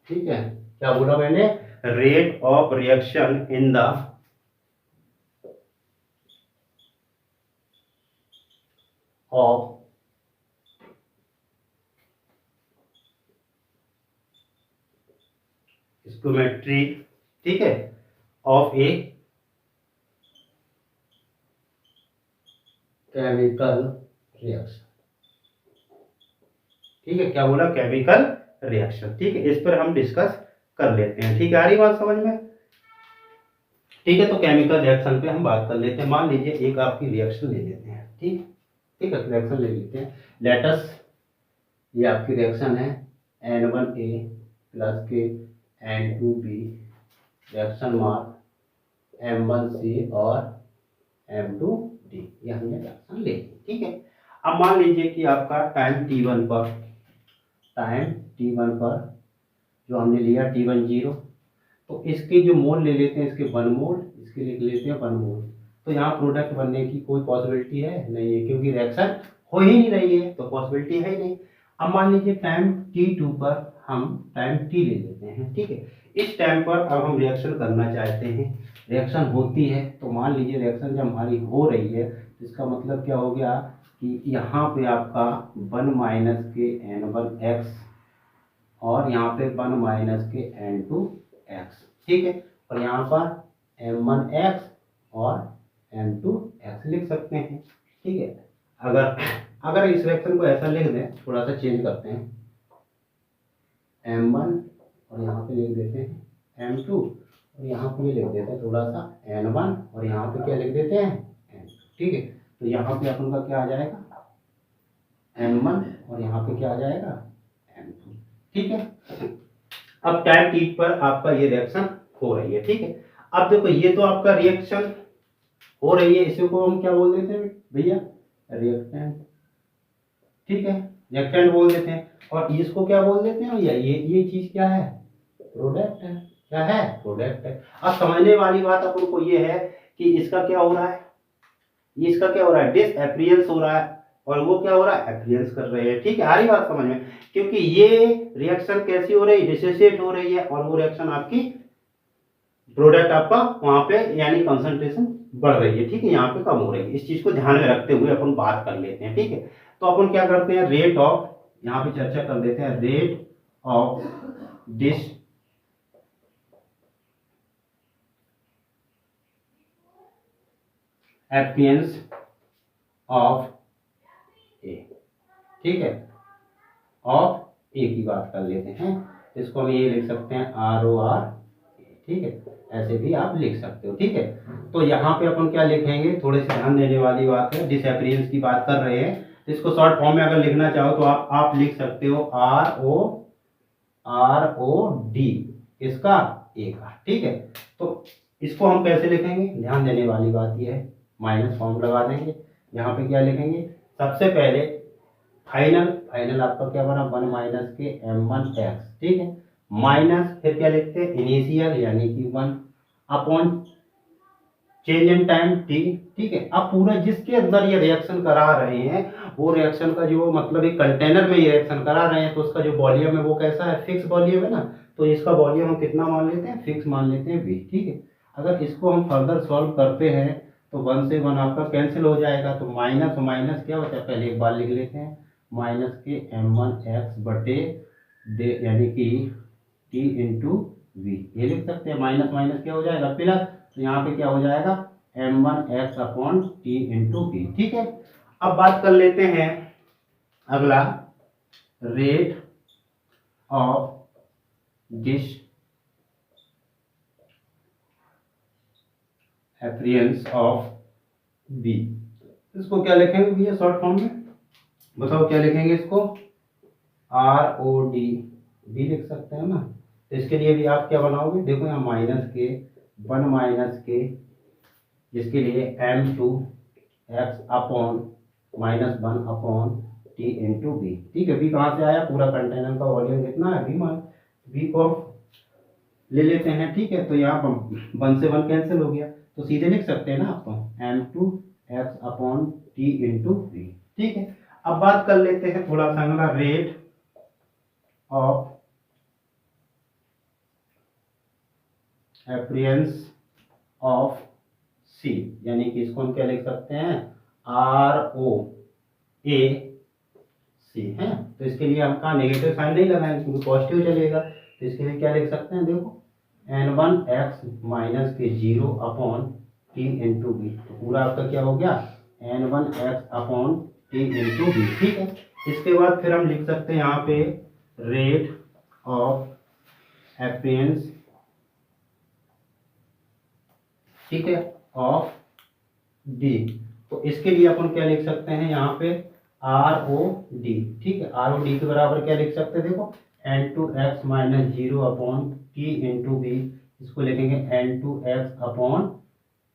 ठीक है। क्या बोला मैंने, rate of reaction in the of stoichiometry, ठीक है, ऑफ ए केमिकल रिएक्शन, ठीक है। क्या बोला, केमिकल रिएक्शन, ठीक है। इस पर हम डिस्कस कर लेते हैं, ठीक है। आ रही बात समझ में, ठीक है। तो केमिकल रिएक्शन पे हम बात कर लेते हैं। मान लीजिए एक आपकी रिएक्शन ले लेते हैं, ठीक, ठीक है, रिएक्शन ले लेते हैं। लेटस ये आपकी रिएक्शन है N1A प्लस के N2B, रिएक्शन मार्क M1C और M2D, ये हमने रिएक्शन ले ली, ठीक है। अब मान लीजिए कि आपका टाइम T1 पर, टाइम T1 पर जो हमने लिया T1 0, तो इसके जो मोल ले लेते हैं, इसके 1 मोल, इसके लिख लेते हैं 1 मोल। तो यहाँ प्रोडक्ट बनने की कोई पॉसिबिलिटी है नहीं है, क्योंकि रिएक्शन हो ही नहीं रही है, तो पॉसिबिलिटी है ही नहीं। अब मान लीजिए टाइम T2 पर हम टाइम T ले लेते हैं, ठीक है। इस टाइम पर अब हम रिएक्शन करना चाहते हैं, रिएक्शन होती है, तो मान लीजिए रिएक्शन जब हमारी हो रही है, तो इसका मतलब क्या हो गया कि यहाँ पे आपका 1 माइनस के N1X और यहाँ पे 1 माइनस के N2X, ठीक है। और यहाँ पर M1X और M2X लिख सकते हैं, ठीक है। अगर अगर इस रिएक्शन को ऐसा लिख दें, थोड़ा सा चेंज करते हैं, M1 और यहाँ पे लिख देते हैं M2 और यहाँ पे लिख देते हैं थोड़ा सा N1 और यहाँ पे क्या लिख देते हैं N2, ठीक है। तो यहाँ पे अपन का क्या आ जाएगा M1 और यहाँ पे क्या आ जाएगा M2, ठीक है। अब टाइम T पर आपका ये रिएक्शन हो रही है, ठीक है। अब देखो ये तो आपका रिएक्शन हो रही है, इसी को हम क्या बोल देते हैं भैया, रिएक्टेंट, ठीक है, रिएक्टेंट बोल देते हैं। और इसको क्या बोल देते हैं भैया, ये चीज क्या है, प्रोडक्ट है, क्या है, प्रोडक्ट है। अब समझने वाली बात अपन को ये है कि इसका क्या हो रहा है, ये इसका क्या हो रहा है, डिसएप्रियंस हो रहा है, और वो क्या हो रहा है, एप्रियंस कर रहे हैं, ठीक है। आ रही बात समझ में, क्योंकि ये रिएक्शन कैसी हो रही है, डिसोसिएट हो रही है, और वो रिएक्शन आपकी प्रोडक्ट आपका वहां पे यानी कंसंट्रेशन बढ़ रही है, ठीक है, यहाँ पे कम हो रही है। इस चीज को ध्यान में रखते हुए अपन बात कर लेते हैं, ठीक है। तो अपन क्या करते हैं, रेट ऑफ, यहाँ पे चर्चा कर लेते हैं, rate of dish appearance of ए, ठीक है, ऑफ ए की बात कर लेते हैं। इसको हम ये लिख सकते हैं ROR, ठीक है, ऐसे भी आप लिख सकते हो, ठीक है। तो यहाँ पे अपन क्या लिखेंगे, थोड़े से ध्यान देने वाली बात है, डिसएप्रियंस की बात कर रहे हैं, तो इसको शॉर्ट फॉर्म में अगर लिखना चाहो तो आप लिख सकते हो ROD, इसका ए का, ठीक है। तो इसको हम कैसे लिखेंगे, ध्यान देने वाली बात यह है, माइनस फॉर्म लगा देंगे। यहाँ पे क्या लिखेंगे, सबसे पहले फाइनल, फाइनल आपका क्या बना, 1 माइनस के m1x, ठीक है, माइनस फिर क्या लिखते हैं, इनिशियल यानी कि 1 upon change in time t, ठीक है। अब पूरा जिसके अंदर ये रिएक्शन करा रहे हैं वो रिएक्शन का जो मतलब एक कंटेनर में ये रिएक्शन करा रहे हैं, तो उसका जो वॉल्यूम है वो कैसा है, फिक्स वॉल्यूम है ना, तो इसका वॉल्यूम हम कितना मान लेते हैं, फिक्स मान लेते हैं v, ठीक है। अगर इसको हम फर्दर सॉल्व करते हैं तो 1 से 1 आपका कैंसिल हो जाएगा, तो माइनस माइनस क्या होता है, पहले एक बार लिख लेते हैं, माइनस के m1x बटे यानी कि t इंटू वी, ये लिख सकते हैं। माइनस माइनस क्या हो जाएगा, प्लस, तो यहाँ पे क्या हो जाएगा m1x upon T into we, ठीक है। अब बात कर लेते हैं अगला, रेट ऑफ डिसएपियरेंस ऑफ बी, इसको क्या लिखेंगे भैया शॉर्ट फॉर्म में, बताओ क्या लिखेंगे इसको, ROD, भी लिख सकते हैं ना। तो इसके लिए भी आप क्या बनाओगे, देखो यहाँ माइनस के 1 माइनस के, जिसके लिए m2x upon -1 upon T into B, ठीक है। बी कहाँ से आया, पूरा कंटेनर का वॉल्यूम कितना है, बी मान, बी को ले लेते हैं, ठीक है। तो यहाँ पर 1 से 1 कैंसिल हो गया, तो सीधे लिख सकते हैं ना आप, तो m2x upon T into B, ठीक है। अब बात कर लेते हैं थोड़ा सा अगला, रेट ऑफ एप्रियंस ऑफ सी, यानी कि इसको हम क्या लिख सकते हैं, ROAC है। तो इसके लिए हम कहाँ नेगेटिव साइन नहीं लगाएंगे क्योंकि पॉजिटिव चलेगा, तो इसके लिए क्या लिख सकते हैं, देखो n1x माइनस के 0 अपॉन टी इंटू बी, तो पूरा आपका क्या हो गया, n1x upon T into B, ठीक है। इसके बाद फिर हम लिख सकते हैं यहाँ पे रेट ऑफ एप्रियंस, ठीक है, ऑफ डी, तो इसके लिए अपन क्या लिख सकते हैं यहाँ पे ROD, ठीक है। ROD के बराबर क्या लिख सकते हैं, देखो n2x minus 0 upon T into B, इसको लिखेंगे n2x upon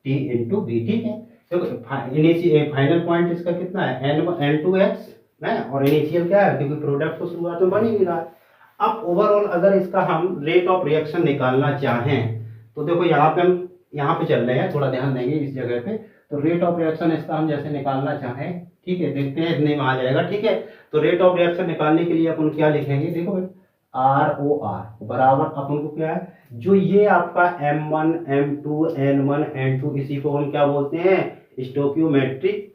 T into B, ठीक है। देखो फाइनल पॉइंट इसका कितना है, n2x है, और इनिशियल क्या है, क्योंकि प्रोडक्ट तो शुरुआत में बन ही नहीं रहा है। अब ओवरऑल अगर इसका हम रेट ऑफ रिएक्शन निकालना चाहें तो देखो यहाँ पे चल रहे हैं, थोड़ा ध्यान देंगे इस जगह पे, तो रेट ऑफ रिएक्शन इसका हम जैसे निकालना चाहें, ठीक है, देखते हैं इतने में आ जाएगा, ठीक है। तो रेट ऑफ रिएक्शन निकालने के लिए अपन क्या लिखेंगे, देखो ROR बराबर अपन को क्या है, जो ये आपका M1 M2 N1 N2, इसी को हम क्या बोलते हैं, स्टोकियोमेट्रिक,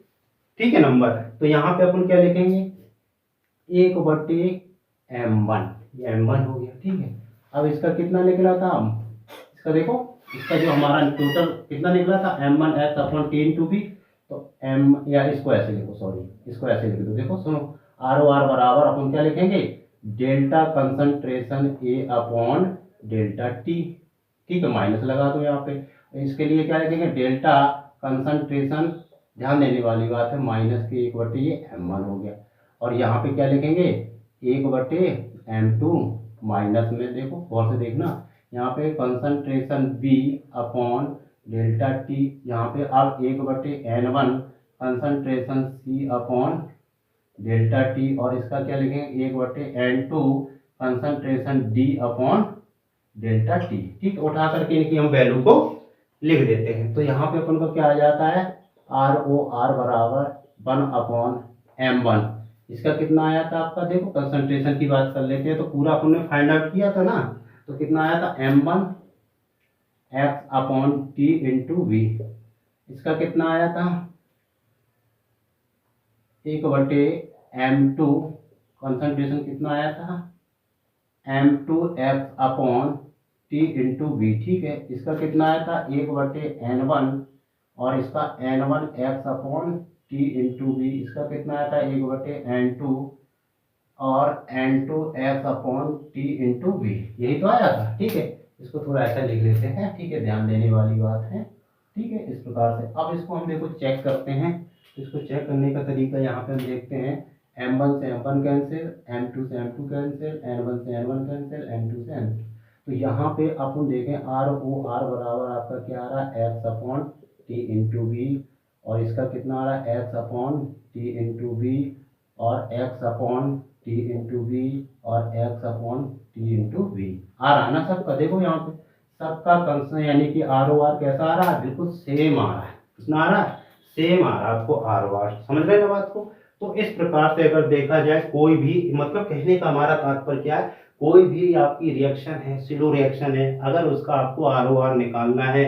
ठीक है, नंबर। तो यहाँ पे अपन क्या लिखेंगे, 1/M1, ये M1 हो गया, ठीक है। अब इसका कितना निकला था, इसका देखो, इसका जो हमारा टोटल कितना निकला था, m1x upon T into B, तो m, या इसको ऐसे लिखो, सॉरी इसको ऐसे लिख दो, देखो सुनो, ROR बराबर अपन क्या लिखेंगे, delta concentration A upon delta t, ठीक है, माइनस लगा दो यहाँ पे। इसके लिए क्या लिखेंगे, डेल्टा कंसंट्रेशन, ध्यान देने वाली बात है, माइनस के 1/, ये m1 हो गया, और यहाँ पे क्या लिखेंगे, 1/m2 माइनस में, देखो गौर से देखना, यहाँ पे concentration B upon delta T, यहाँ पे अब 1/n1 concentration C upon delta T, और इसका क्या लिखेंगे, 1/n2 concentration D upon delta t, ठीक, उठा करके इनकी हम वैल्यू को लिख देते हैं। तो यहाँ पे अपन को क्या आ जाता है, ROR बराबर 1/m1, इसका कितना आया था आपका, देखो कंसंट्रेशन की बात कर लेते हैं, तो पूरा अपन ने फाइंड आउट किया था ना, तो कितना आया था, m1x upon T into we, इसका कितना आया था, 1/m2, कंसंट्रेशन कितना आया था, m2x upon T into we, ठीक है। इसका कितना आया था, 1/n1, और इसका n1x upon T into we, इसका कितना आया था, 1/n2 और n2x upon T into we, यही तो आया था, ठीक है। इसको थोड़ा ऐसा लिख लेते हैं, ठीक है, ध्यान देने वाली बात है, ठीक है, इस प्रकार से। अब इसको हम देखो चेक करते हैं, इसको चेक करने का तरीका यहाँ पे हम देखते हैं, m1 से m1 कैंसिल, m2 से m2 कैंसिल, n1 से n1 कैंसिल, n2 से n2, तो यहाँ पे अपन देखें आर ओ आर बराबर आपका क्या आ रहा है X upon T into B, और इसका कितना आ रहा है X upon T into B और X upon T into B और X upon T into B आ रहा है ना सबका। देखो यहाँ पे सबका कंसन यानी कि आर ओ आर कैसा आ रहा है, बिल्कुल सेम आ रहा है। कितना आ रहा है, सेम आ रहा है आपको आर ओ आर। समझ रहे हैं ना बात को। तो इस प्रकार से अगर देखा जाए कोई भी, मतलब कहने का हमारा तात्पर्य क्या है, कोई भी आपकी रिएक्शन है, स्लो रिएक्शन है, अगर उसका आपको आर ओ आर निकालना है,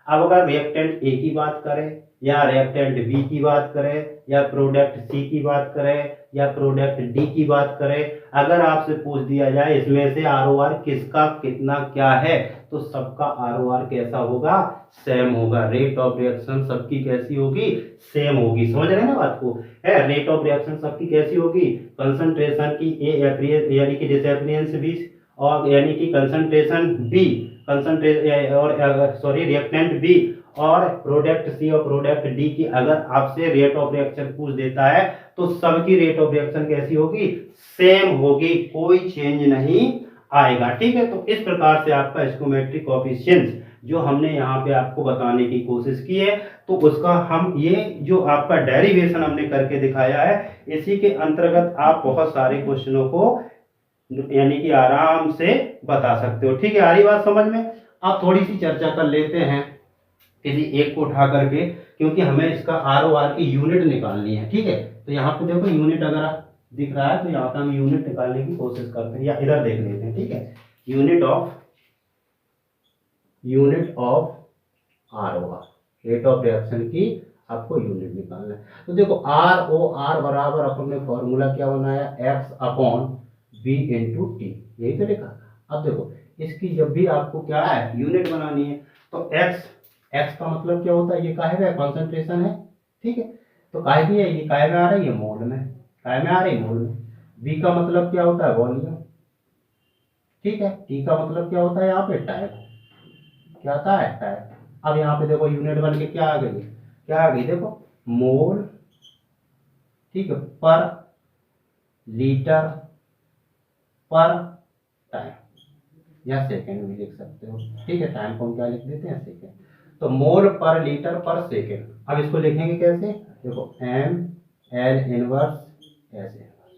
अब अगर रिएक्टेंट ए की बात करें या रिएक्टेंट बी की बात करें या प्रोडक्ट सी की बात करें या प्रोडक्ट डी की बात करें, अगर आपसे पूछ दिया जाए इसमें से आर ओ आर किसका कितना क्या है, तो सबका आर ओ आर कैसा होगा, सेम होगा। रेट ऑफ रिएक्शन सबकी कैसी होगी, सेम होगी। समझ रहे हैं ना बात को। है रेट ऑफ रिएक्शन सबकी कैसी होगी, कंसंट्रेशन की ए यानी कि डिसएप्रियंस बी और यानी कि कंसंट्रेशन बी रिएक्टेंट बी और प्रोडक्ट सी और प्रोडक्ट डी की अगर आपसे रेट ऑफ रिएक्शन पूछ देता है तो सबकी रेट ऑफ रिएक्शन कैसी होगी, सेम होगी, कोई चेंज नहीं आएगा। ठीक है। तो इस प्रकार से आपका स्टोइकोमेट्रिक कोएफिशिएंट्स जो हमने यहाँ पे आपको बताने की कोशिश की है, तो उसका हम ये जो आपका डेरिवेशन हमने करके दिखाया है, इसी के अंतर्गत आप बहुत सारे क्वेश्चनों को यानी कि आराम से बता सकते हो। ठीक है, आ रही बात समझ में। अब थोड़ी सी चर्चा कर लेते हैं किसी एक को उठा करके, क्योंकि हमें इसका आर ओ आर की यूनिट निकालनी है। ठीक है, तो यहाँ पे देखो यूनिट अगर दिख रहा है तो यहाँ पे हम यूनिट निकालने की कोशिश करते हैं, या इधर देख लेते हैं। ठीक है, unit of R O R, rate of reaction की आपको यूनिट निकालना है। तो देखो आर ओ आर बराबर अपन ने फॉर्मूला क्या बनाया, X upon B into T, यही तो लिखा। अब देखो इसकी जब भी आपको क्या है यूनिट बनानी है, तो एक्स का मतलब क्या होता है, ये काहे में कॉन्सेंट्रेशन है। ठीक है, तो काहे की है, ये काहे में आ रही है, मोल में, काहे में आ रही है, मोल में। बी का मतलब क्या होता है, वॉल्यूम। ठीक है, टी का मतलब क्या होता है यहाँ पे, टाइम। क्या आता है, टाइम। अब यहाँ पे देखो यूनिट बन के क्या आ गई, क्या आ गई, देखो मोल, ठीक है, पर लीटर पर टाइम, या सेकेंड भी लिख सकते हो। ठीक है, टाइम को हम क्या लिख देते हैं, सेकेंड। तो मोल पर लीटर पर सेकेंड। अब इसको लिखेंगे कैसे, देखो M L inverse S inverse,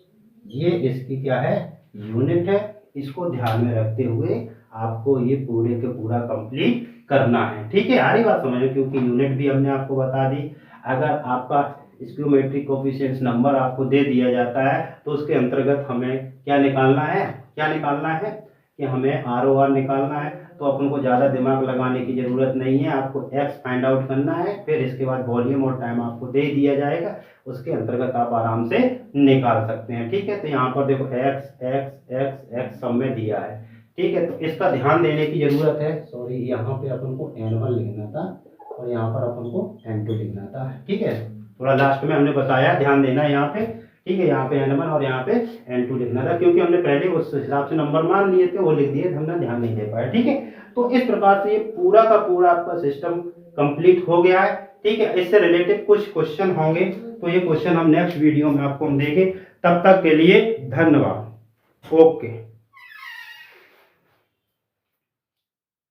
ये इसकी क्या है, यूनिट है। इसको ध्यान में रखते हुए आपको ये पूरे के पूरा कंप्लीट करना है। ठीक है, आ रही बात समझ में, क्योंकि यूनिट भी हमने आपको बता दी। अगर आपका स्टोइकोमेट्रिक कोएफिशिएंट्स नंबर आपको दे दिया जाता है तो उसके अंतर्गत हमें क्या निकालना है, क्या निकालना है कि हमें आर ओ आर निकालना है। तो अपन को ज़्यादा दिमाग लगाने की ज़रूरत नहीं है, आपको एक्स फाइंड आउट करना है, फिर इसके बाद वॉल्यूम और टाइम आपको दे दिया जाएगा, उसके अंतर्गत आप आराम से निकाल सकते हैं। ठीक है, तो यहाँ पर देखो एक्स एक्स एक्स एक्स सब में दिया है। ठीक है, तो इसका ध्यान देने की ज़रूरत है। सॉरी, यहाँ पे अपन को N1 लिखना था और यहाँ पर अपन को N2 लिखना था। ठीक है, थोड़ा लास्ट में हमने बताया, ध्यान देना है यहाँ पे। ठीक है, यहाँ पे N1 और यहाँ पे N2 लिखना था, क्योंकि हमने पहले उस हिसाब से नंबर मान लिए थे, वो लिख दिए, हमने ध्यान नहीं दे पाया। ठीक है, तो इस प्रकार से ये पूरा का पूरा आपका सिस्टम कंप्लीट हो गया है। ठीक है, इससे रिलेटेड कुछ क्वेश्चन होंगे, तो ये क्वेश्चन हम नेक्स्ट वीडियो में आपको हम देंगे। तब तक के लिए धन्यवाद। ओके।